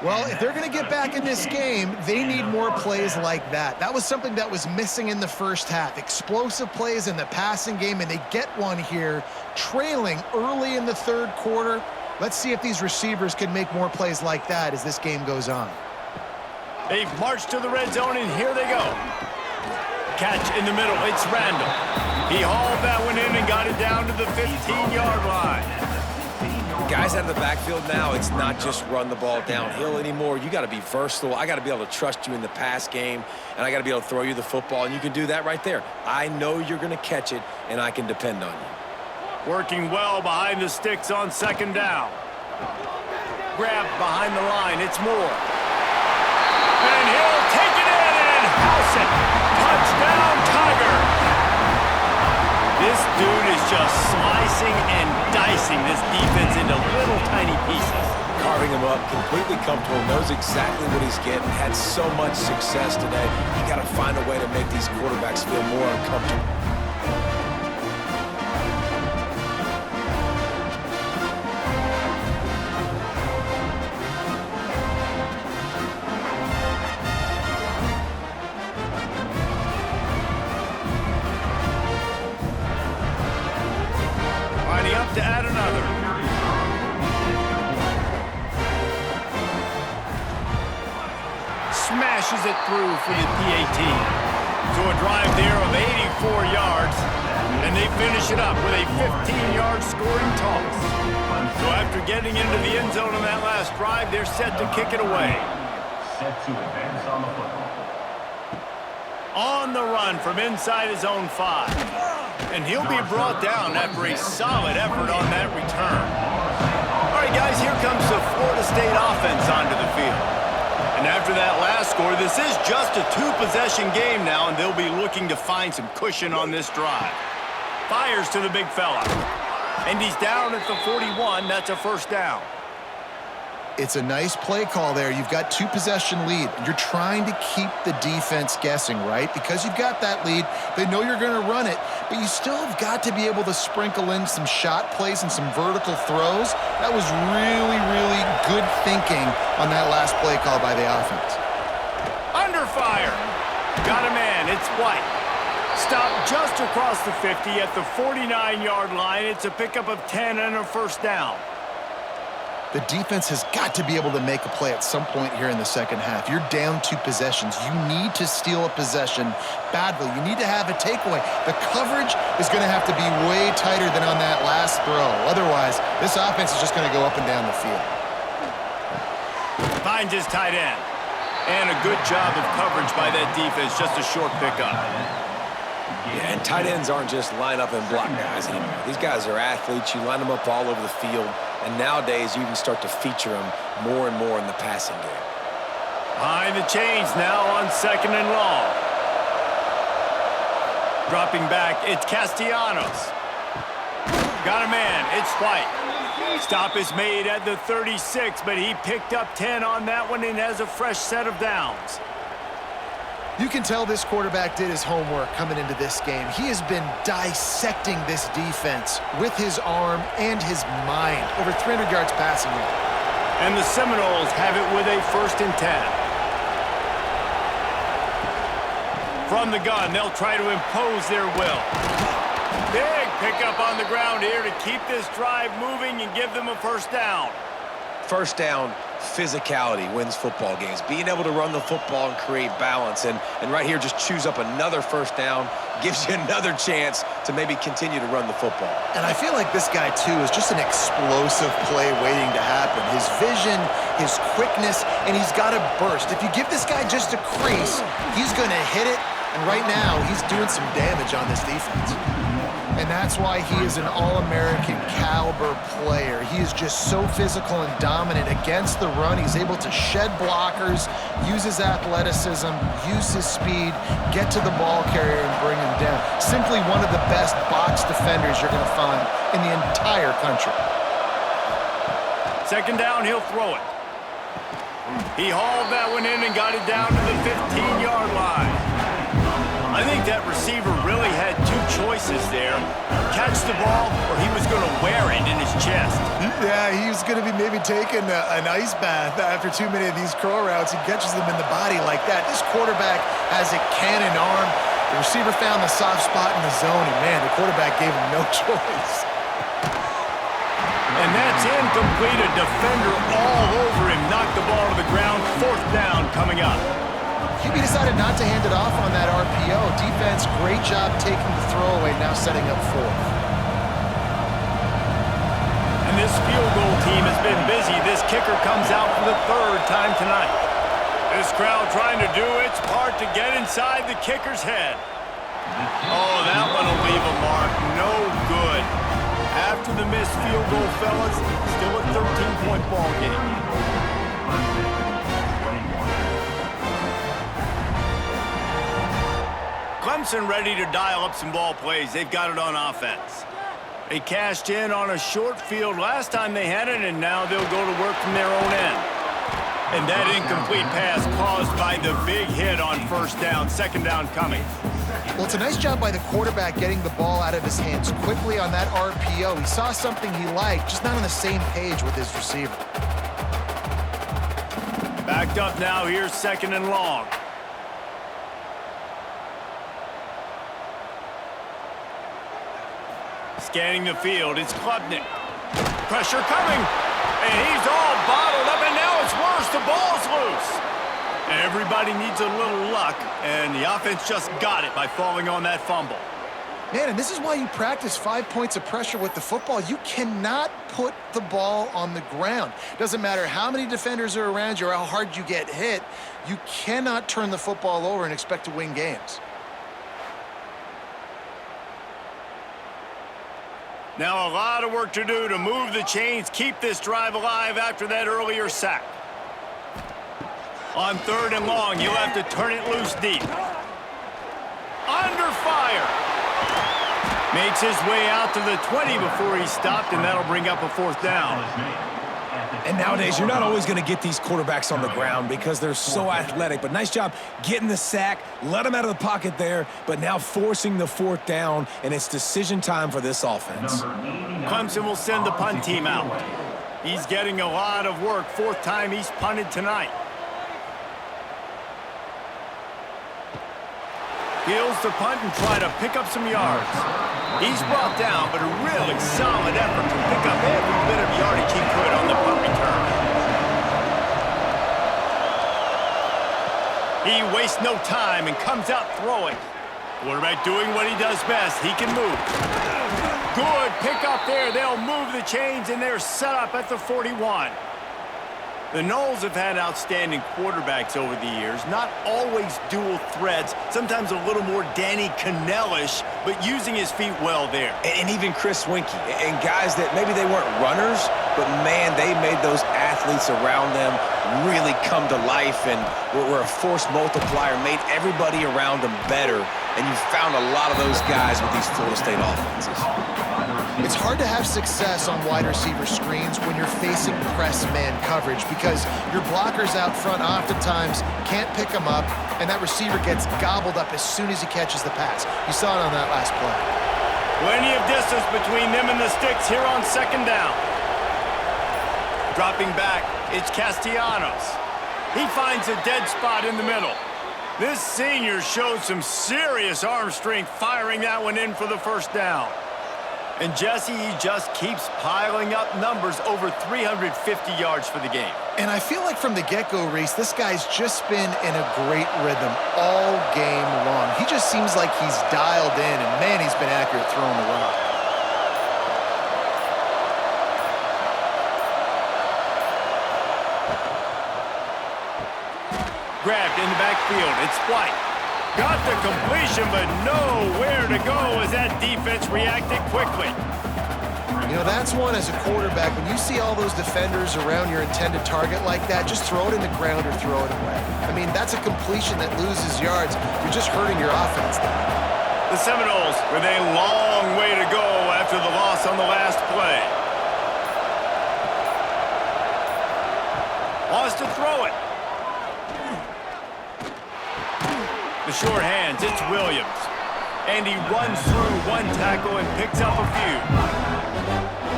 Well, if they're going to get back in this game, they need more plays like that. That was something that was missing in the first half. Explosive plays in the passing game, and they get one here, trailing early in the third quarter. Let's see if these receivers can make more plays like that as this game goes on. They've marched to the red zone, and here they go. Catch in the middle, it's Randall. He hauled that one in and got it down to the 15-yard line. Guys out of the backfield now, it's not just run the ball downhill anymore. You got to be versatile. I got to be able to trust you in the pass game, and I got to be able to throw you the football, and you can do that right there. I know you're going to catch it, and I can depend on you. Working well behind the sticks on second down. Grabbed behind the line, it's Moore. And he'll take it in and house it. Touchdown, Tiger! This dude is just slicing and dicing this defense into little tiny pieces. Carving him up, completely comfortable, knows exactly what he's getting, had so much success today. You got to find a way to make these quarterbacks feel more uncomfortable. To add another. Smashes it through for the PAT. So a drive there of 84 yards, and they finish it up with a 15-yard scoring toss. So after getting into the end zone on that last drive, they're set to kick it away. Set to advance on the football. On the run from inside his own 5. And he'll be brought down after a solid effort on that return. All right, guys, here comes the Florida State offense onto the field. And after that last score, this is just a two-possession game now, and they'll be looking to find some cushion on this drive. Fires to the big fella. And he's down at the 41. That's a first down. It's a nice play call there. You've got two-possession lead. You're trying to keep the defense guessing, right? Because you've got that lead, they know you're going to run it, but you still have got to be able to sprinkle in some shot plays and some vertical throws. That was really, really good thinking on that last play call by the offense. Under fire. Got a man. It's White. Stopped just across the 50 at the 49-yard line. It's a pickup of 10 and a first down. The defense has got to be able to make a play at some point here in the second half. You're down 2 possessions. You need to steal a possession badly. You need to have a takeaway. The coverage is going to have to be way tighter than on that last throw. Otherwise, this offense is just going to go up and down the field. Finds his tight end. And a good job of coverage by that defense, just a short pickup. Yeah, and tight ends aren't just line up and block guys anymore. These guys are athletes. You line them up all over the field, and nowadays you even start to feature them more and more in the passing game. Behind the chains now on 2nd and long. Dropping back, it's Castellanos. Got a man, it's White. Stop is made at the 36, but he picked up 10 on that one and has a fresh set of downs. You can tell this quarterback did his homework coming into this game. He has been dissecting this defense with his arm and his mind. Over 300 yards passing him. And the Seminoles have it with a 1st and 10. From the gun, they'll try to impose their will. Big pickup on the ground here to keep this drive moving and give them a 1st down. First down, physicality wins football games. Being able to run the football and create balance. And right here, just choose up another 1st down, gives you another chance to maybe continue to run the football. And I feel like this guy, too, is just an explosive play waiting to happen. His vision, his quickness, and he's got a burst. If you give this guy just a crease, he's going to hit it. And right now, he's doing some damage on this defense. And that's why he is an All-American caliber player. He is just so physical and dominant against the run. He's able to shed blockers, use his athleticism, use his speed, get to the ball carrier and bring him down. Simply one of the best box defenders you're going to find in the entire country. 2nd down, he'll throw it. He hauled that one in and got it down to the 15-yard line. I think that receiver really had 2 choices there. Catch the ball, or he was going to wear it in his chest. Yeah, he was going to be maybe taking an ice bath after too many of these curl routes. He catches them in the body like that. This quarterback has a cannon arm. The receiver found the soft spot in the zone, and man, the quarterback gave him no choice. And that's incomplete. A defender all over him. Knocked the ball to the ground. 4th down coming up. QB decided not to hand it off on that RPO. Defense, great job taking the throwaway, now setting up 4th. And this field goal team has been busy. This kicker comes out for the 3rd time tonight. This crowd trying to do its part to get inside the kicker's head. Oh, that one will leave a mark. No good. After the missed field goal, fellas, still a 13-point ball game. Clemson ready to dial up some ball plays. They've got it on offense. They cashed in on a short field last time they had it, and now they'll go to work from their own end. And that incomplete pass caused by the big hit on 1st down. 2nd down coming. Well, it's a nice job by the quarterback getting the ball out of his hands quickly on that RPO. He saw something he liked, just not on the same page with his receiver. Backed up now, here's 2nd and long. Scanning the field, it's Klubnik. Pressure coming, and he's all bottled up, and now it's worse. The ball's loose. Everybody needs a little luck, and the offense just got it by falling on that fumble. Man, and this is why you practice 5 points of pressure with the football. You cannot put the ball on the ground. Doesn't matter how many defenders are around you or how hard you get hit, you cannot turn the football over and expect to win games. Now a lot of work to do to move the chains, keep this drive alive after that earlier sack. On 3rd and long, you'll have to turn it loose deep. Under fire. Makes his way out to the 20 before he stopped, and that'll bring up a 4th down. And nowadays, you're not always going to get these quarterbacks on the ground because they're so athletic. But nice job getting the sack, let him out of the pocket there, but now forcing the 4th down, and it's decision time for this offense. Clemson will send the punt team out. He's getting a lot of work. 4th time he's punted tonight. Heels to punt and try to pick up some yards. He's brought down, but a really solid effort to pick up every bit of yardage he could on the punt return. He wastes no time and comes out throwing. Quarterback doing what he does best. He can move. Good pick up there. They'll move the chains, and they're set up at the 41. The Noles have had outstanding quarterbacks over the years, not always dual threats, sometimes a little more Danny Cannell-ish, but using his feet well there. And even Chris Winkie, and guys that maybe they weren't runners, but man, they made those athletes around them really come to life and were a force multiplier, made everybody around them better, and you found a lot of those guys with these Florida State offenses. It's hard to have success on wide receiver screens when you're facing press man coverage because your blockers out front oftentimes can't pick them up, and that receiver gets gobbled up as soon as he catches the pass. You saw it on that last play. Plenty of distance between them and the sticks here on second down. Dropping back, it's Castellanos. He finds a dead spot in the middle. This senior showed some serious arm strength firing that one in for the first down. And Jesse, he just keeps piling up numbers over 350 yards for the game. And I feel like from the get-go, Reese, this guy's just been in a great rhythm all game long. He just seems like he's dialed in, and man, he's been accurate throwing the rock. Grabbed in the backfield, it's White. Got the completion, but nowhere to go as that defense reacted quickly. You know, that's one as a quarterback. When you see all those defenders around your intended target like that, just throw it in the ground or throw it away. I mean, that's a completion that loses yards. You're just hurting your offense there. The Seminoles with a long way to go after the loss on the last play. Wants to throw it. The short hands, it's Williams. And he runs through one tackle and picks up a few.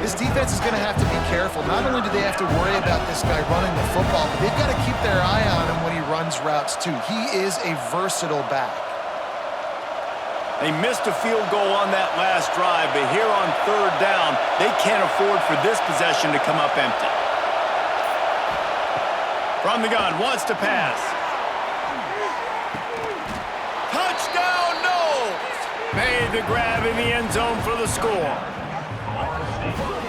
This defense is going to have to be careful. Not only do they have to worry about this guy running the football, but they've got to keep their eye on him when he runs routes too. He is a versatile back. They missed a field goal on that last drive, but here on third down, they can't afford for this possession to come up empty. From the gun, wants to pass. Touchdown, Noles! Made the grab in the end zone for the score.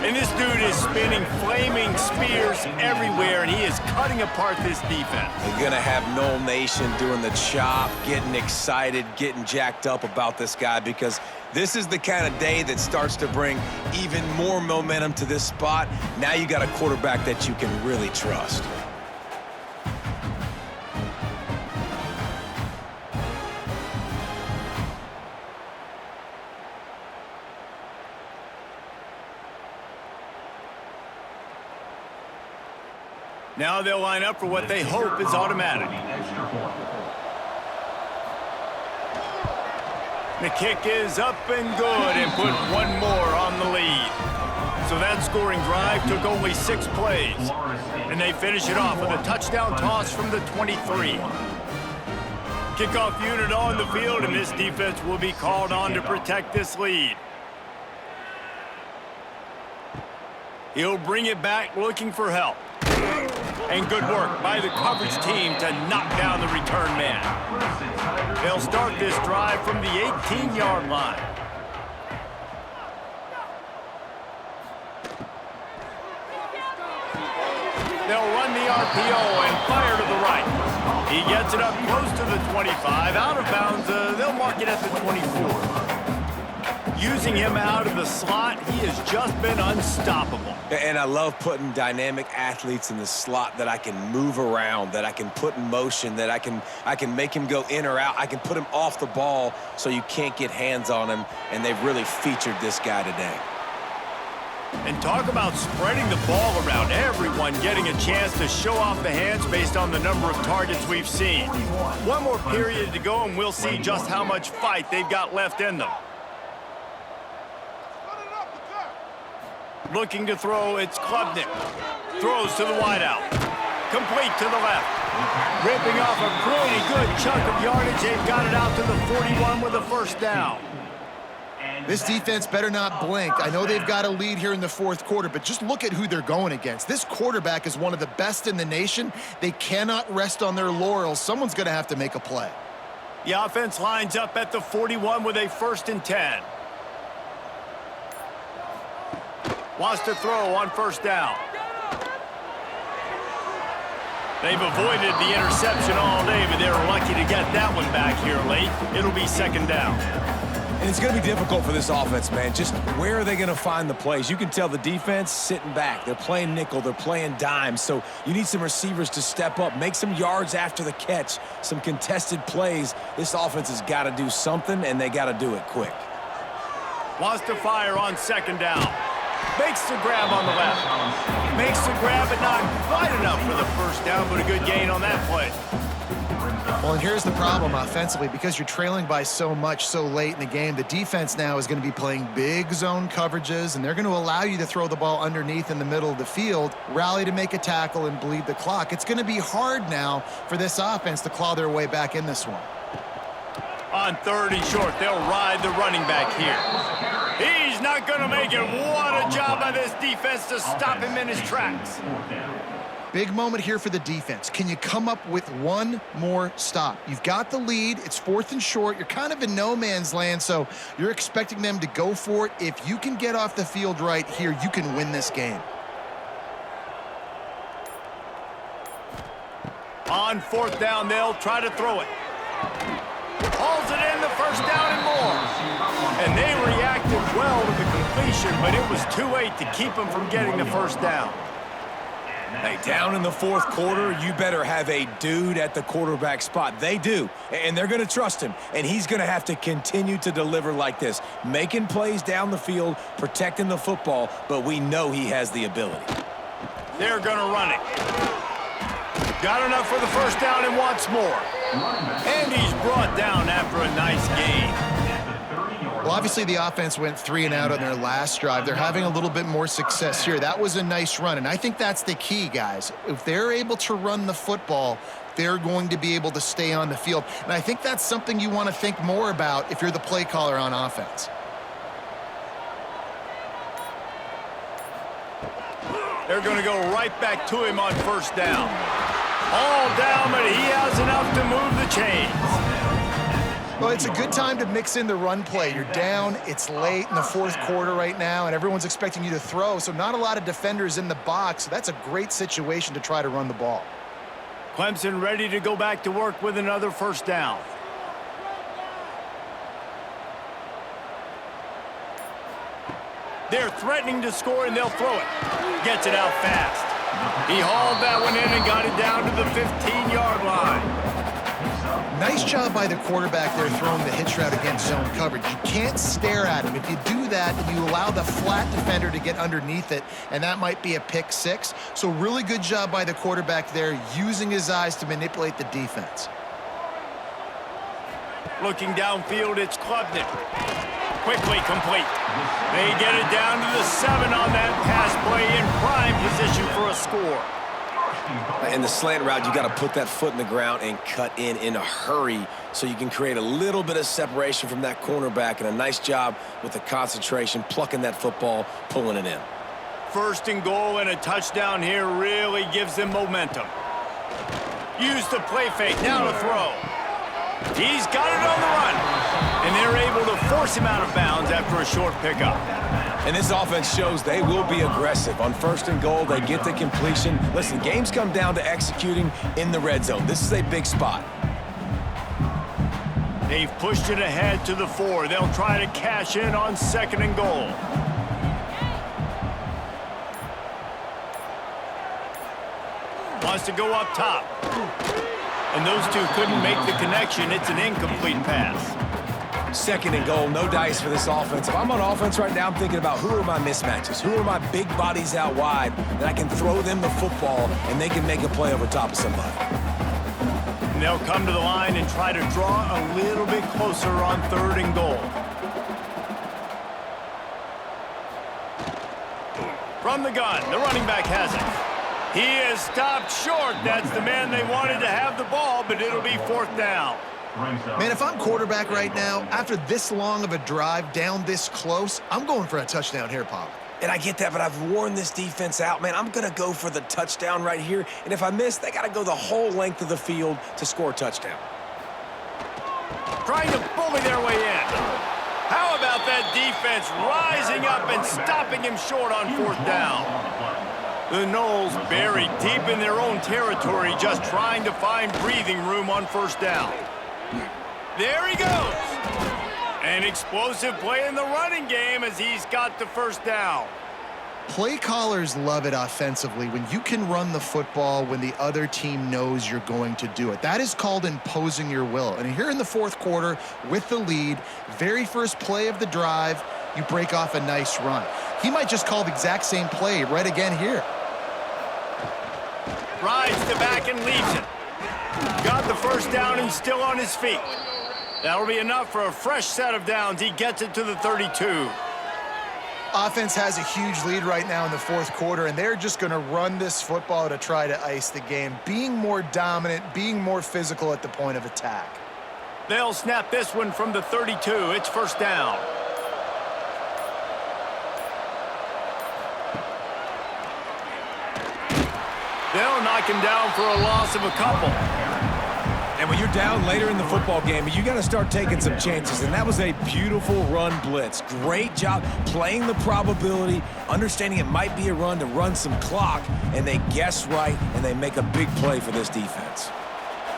And this dude is spinning flaming spears everywhere, and he is cutting apart this defense. They're going to have Nole Nation doing the chop, getting excited, getting jacked up about this guy because this is the kind of day that starts to bring even more momentum to this spot. Now you got a quarterback that you can really trust. Now they'll line up for what they hope is automatic. The kick is up and good and put one more on the lead. So that scoring drive took only 6 plays. And they finish it off with a touchdown toss from the 23. Kickoff unit on the field, and this defense will be called on to protect this lead. He'll bring it back looking for help. And good work by the coverage team to knock down the return man. They'll start this drive from the 18-yard line. They'll run the RPO and fire to the right. He gets it up close to the 25. Out of bounds, they'll mark it at the 24. Using him out of the slot, he has just been unstoppable. And I love putting dynamic athletes in the slot that I can move around, that I can put in motion, that I can make him go in or out. I can put him off the ball so you can't get hands on him, and they've really featured this guy today. And talk about spreading the ball around, everyone getting a chance to show off the hands based on the number of targets we've seen. One more period to go, and we'll see just how much fight they've got left in them. Looking to throw, it's Klubnik. Throws to the wideout. Complete to the left. Ripping off a pretty good chunk of yardage. They've got it out to the 41 with a first down. This defense better not blink. I know they've got a lead here in the fourth quarter, but just look at who they're going against. This quarterback is one of the best in the nation. They cannot rest on their laurels. Someone's going to have to make a play. The offense lines up at the 41 with a 1st and 10. Wants to throw on first down. They've avoided the interception all day, but they're lucky to get that one back here late. It'll be second down. And it's going to be difficult for this offense, man. Just where are they going to find the plays? You can tell the defense sitting back. They're playing nickel. They're playing dime. So you need some receivers to step up, make some yards after the catch, some contested plays. This offense has got to do something, and they got to do it quick. Wants to fire on second down. Makes the grab on the left. Makes the grab, but not quite enough for the first down, but a good gain on that play. Well, and here's the problem offensively. Because you're trailing by so much so late in the game, the defense now is going to be playing big zone coverages, and they're going to allow you to throw the ball underneath in the middle of the field, rally to make a tackle, and bleed the clock. It's going to be hard now for this offense to claw their way back in this one. On third and short, they'll ride the running back here. He's not going to make it. What a job by this defense to stop him in his tracks. Big moment here for the defense. Can you come up with one more stop? You've got the lead. It's fourth and short. You're kind of in no man's land, so you're expecting them to go for it. If you can get off the field right here, you can win this game. On fourth down, they'll try to throw it. Hauls it in, the first down and more. And they reacted well to the completion, but it was too late to keep them from getting the first down. Hey, down in the fourth quarter, you better have a dude at the quarterback spot. They do, and they're going to trust him, and he's going to have to continue to deliver like this, making plays down the field, protecting the football, but we know he has the ability. They're going to run it. Got enough for the first down and wants more. And he's brought down after a nice gain. Well, obviously the offense went 3 and out on their last drive. They're having a little bit more success here. That was a nice run, and I think that's the key, guys. If they're able to run the football, they're going to be able to stay on the field. And I think that's something you want to think more about if you're the play caller on offense. They're going to go right back to him on first down. All down, but he has enough to move the chains. Well, it's a good time to mix in the run play. You're down, it's late in the fourth quarter right now, and everyone's expecting you to throw, so not a lot of defenders in the box. So that's a great situation to try to run the ball. Clemson ready to go back to work with another first down. They're threatening to score, and they'll throw it. Gets it out fast. He hauled that one in and got it down to the 15-yard line. Nice job by the quarterback there throwing the hitch route against zone coverage. You can't stare at him. If you do that, you allow the flat defender to get underneath it, and that might be a pick six. So really good job by the quarterback there, using his eyes to manipulate the defense. Looking downfield, it's Klubnik. Quickly complete. They get it down to the 7 on that pass play in prime position for a score. In the slant route, you got to put that foot in the ground and cut in a hurry so you can create a little bit of separation from that cornerback, and a nice job with the concentration, plucking that football, pulling it in. First and goal and a touchdown here really gives them momentum. Use the play fake, now to throw. He's got it on the run, and they're able to force him out of bounds after a short pickup. And this offense shows they will be aggressive. On first and goal, they get the completion. Listen, games come down to executing in the red zone. This is a big spot. They've pushed it ahead to the 4. They'll try to cash in on second and goal. Wants to go up top. And those two couldn't make the connection. It's an incomplete pass. Second and goal, no dice for this offense. If I'm on offense right now, I'm thinking about who are my mismatches? Who are my big bodies out wide that I can throw them the football and they can make a play over top of somebody. And they'll come to the line and try to draw a little bit closer on third and goal. From the gun, the running back has it. He is stopped short. That's the man they wanted to have the ball, but it'll be fourth down. Man, if I'm quarterback right now, after this long of a drive down this close, I'm going for a touchdown here, Pop. And I get that, but I've worn this defense out, man. I'm going to go for the touchdown right here. And if I miss, they got to go the whole length of the field to score a touchdown. Trying to bully their way in. How about that defense rising up and stopping him short on fourth down? The Knowles buried deep in their own territory, just trying to find breathing room on first down. There he goes. An explosive play in the running game as he's got the first down. Play callers love it offensively when you can run the football when the other team knows you're going to do it. That is called imposing your will. And here in the fourth quarter with the lead, very first play of the drive, you break off a nice run. He might just call the exact same play right again here. Rides the back and leaves it. Got the first down and still on his feet. That'll be enough for a fresh set of downs. He gets it to the 32. Offense has a huge lead right now in the fourth quarter, and they're just going to run this football to try to ice the game, being more dominant, being more physical at the point of attack. They'll snap this one from the 32. It's first down. They'll knock him down for a loss of a couple. And when you're down later in the football game, you got to start taking some chances. And that was a beautiful run blitz. Great job playing the probability, understanding it might be a run to run some clock, and they guess right, and they make a big play for this defense.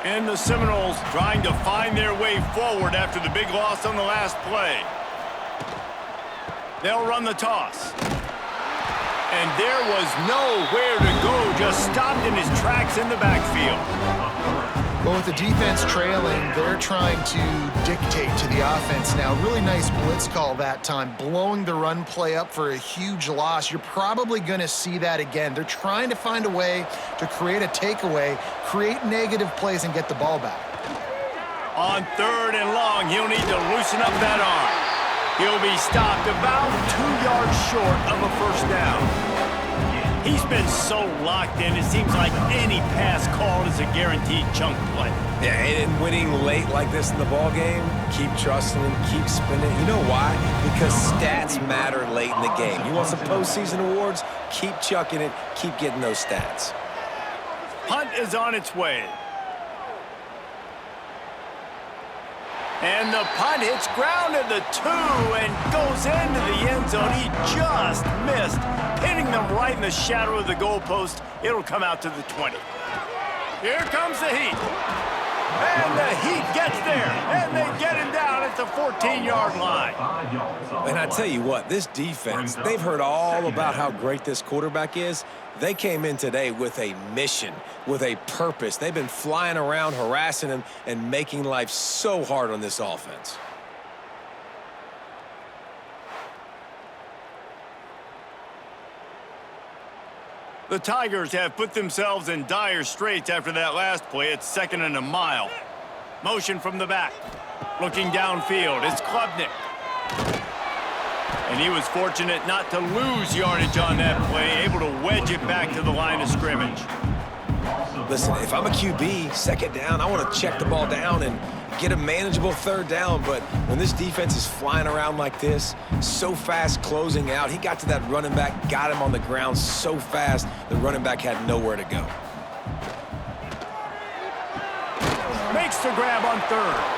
And the Seminoles trying to find their way forward after the big loss on the last play. They'll run the toss. And there was nowhere to go, just stopped in his tracks in the backfield. Well, with the defense trailing, they're trying to dictate to the offense now. Really nice blitz call that time, blowing the run play up for a huge loss. You're probably going to see that again. They're trying to find a way to create a takeaway, create negative plays, and get the ball back. On third and long, he'll need to loosen up that arm. He'll be stopped about 2 yards short of a first down. He's been so locked in, it seems like any pass call is a guaranteed chunk play. Yeah, and winning late like this in the ball game, keep trusting him, keep spinning. You know why? Because stats matter late in the game. You want some postseason awards? Keep chucking it, keep getting those stats. Punt is on its way. And the punt hits ground at the 2 and goes into the end zone. He just missed, hitting them right in the shadow of the goalpost. It'll come out to the 20. Here comes the Heat. And the Heat gets there, and they get him down at the 14-yard line. And I tell you what, this defense, they've heard all about how great this quarterback is. They came in today with a mission, with a purpose. They've been flying around, harassing him, and making life so hard on this offense. The Tigers have put themselves in dire straits after that last play. It's second and a mile. Motion from the back. Looking downfield, it's Klubnik. And he was fortunate not to lose yardage on that play, able to wedge it back to the line of scrimmage. Listen, if I'm a QB, second down, I want to check the ball down and get a manageable third down. But when this defense is flying around like this, so fast closing out, he got to that running back, got him on the ground so fast, the running back had nowhere to go. Makes the grab on third.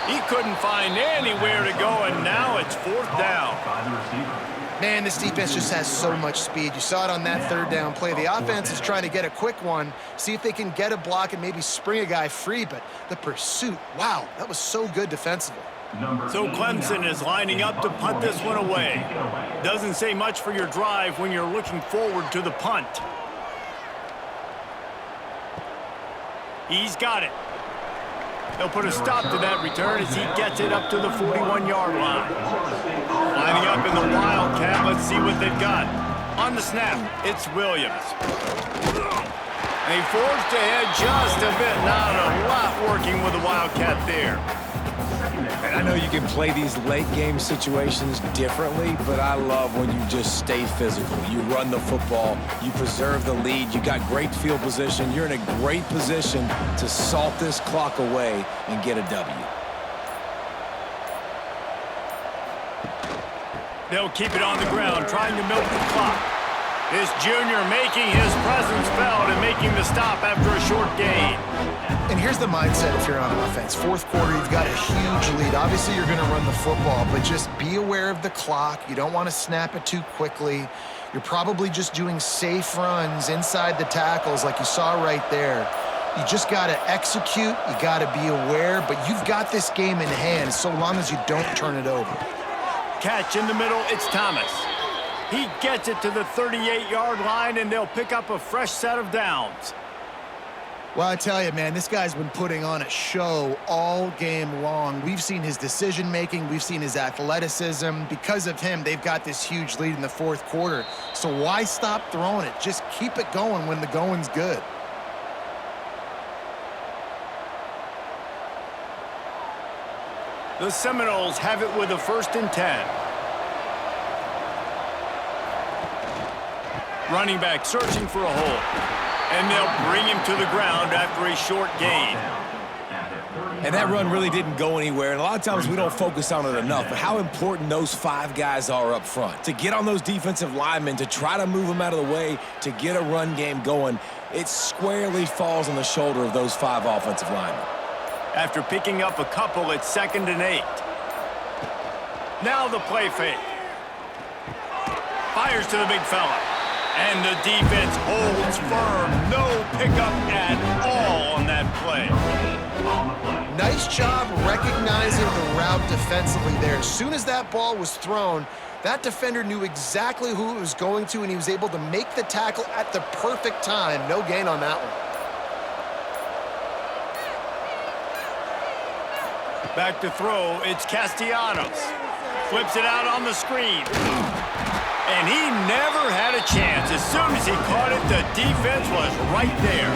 He couldn't find anywhere to go, and now it's fourth down. Man, this defense just has so much speed. You saw it on that third down play. The offense is trying to get a quick one, see if they can get a block and maybe spring a guy free, but the pursuit, wow, that was so good defensively. So Clemson is lining up to punt this one away. Doesn't say much for your drive when you're looking forward to the punt. He's got it. They'll put a stop to that return as he gets it up to the 41-yard line. Lining up in the Wildcat, let's see what they've got. On the snap, it's Williams. And he forged ahead just a bit. Not a lot working with the Wildcat there. And I know you can play these late-game situations differently, but I love when you just stay physical. You run the football, you preserve the lead, you got great field position, you're in a great position to salt this clock away and get a W. They'll keep it on the ground, trying to milk the clock. This junior making his presence felt and making the stop after a short gain. And here's the mindset if you're on offense. Fourth quarter, you've got a huge lead. Obviously, you're going to run the football, but just be aware of the clock. You don't want to snap it too quickly. You're probably just doing safe runs inside the tackles like you saw right there. You just got to execute. You got to be aware, but you've got this game in hand so long as you don't turn it over. Catch in the middle, it's Thomas. He gets it to the 38-yard line, and they'll pick up a fresh set of downs. Well, I tell you, man, this guy's been putting on a show all game long. We've seen his decision-making. We've seen his athleticism. Because of him, they've got this huge lead in the fourth quarter. So why stop throwing it? Just keep it going when the going's good. The Seminoles have it with a 1st and 10. Running back searching for a hole. And they'll bring him to the ground after a short gain. And that run really didn't go anywhere. And a lot of times we don't focus on it enough. But how important those 5 guys are up front. To get on those defensive linemen, to try to move them out of the way, to get a run game going, it squarely falls on the shoulder of those 5 offensive linemen. After picking up a couple, it's 2nd and 8. Now the play fake. Fires to the big fella. And the defense holds firm. No pickup at all on that play. Nice job recognizing the route defensively there. As soon as that ball was thrown, that defender knew exactly who it was going to, and he was able to make the tackle at the perfect time. No gain on that one. Back to throw, it's Castellanos. Flips it out on the screen. And he never had a chance. As soon as he caught it, the defense was right there.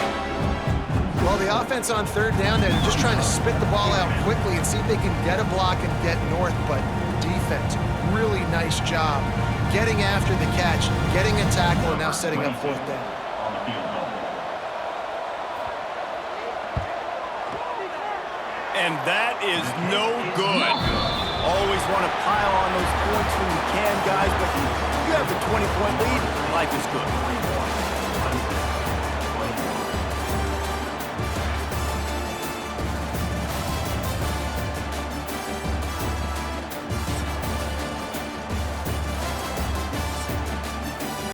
Well, the offense on 3rd down there, they're just trying to spit the ball out quickly and see if they can get a block and get north. But the defense, really nice job getting after the catch, getting a tackle, and now setting up 4th down. And that is no good. Always want to pile on those points when you can, guys, but you have a 20-point lead, life is good.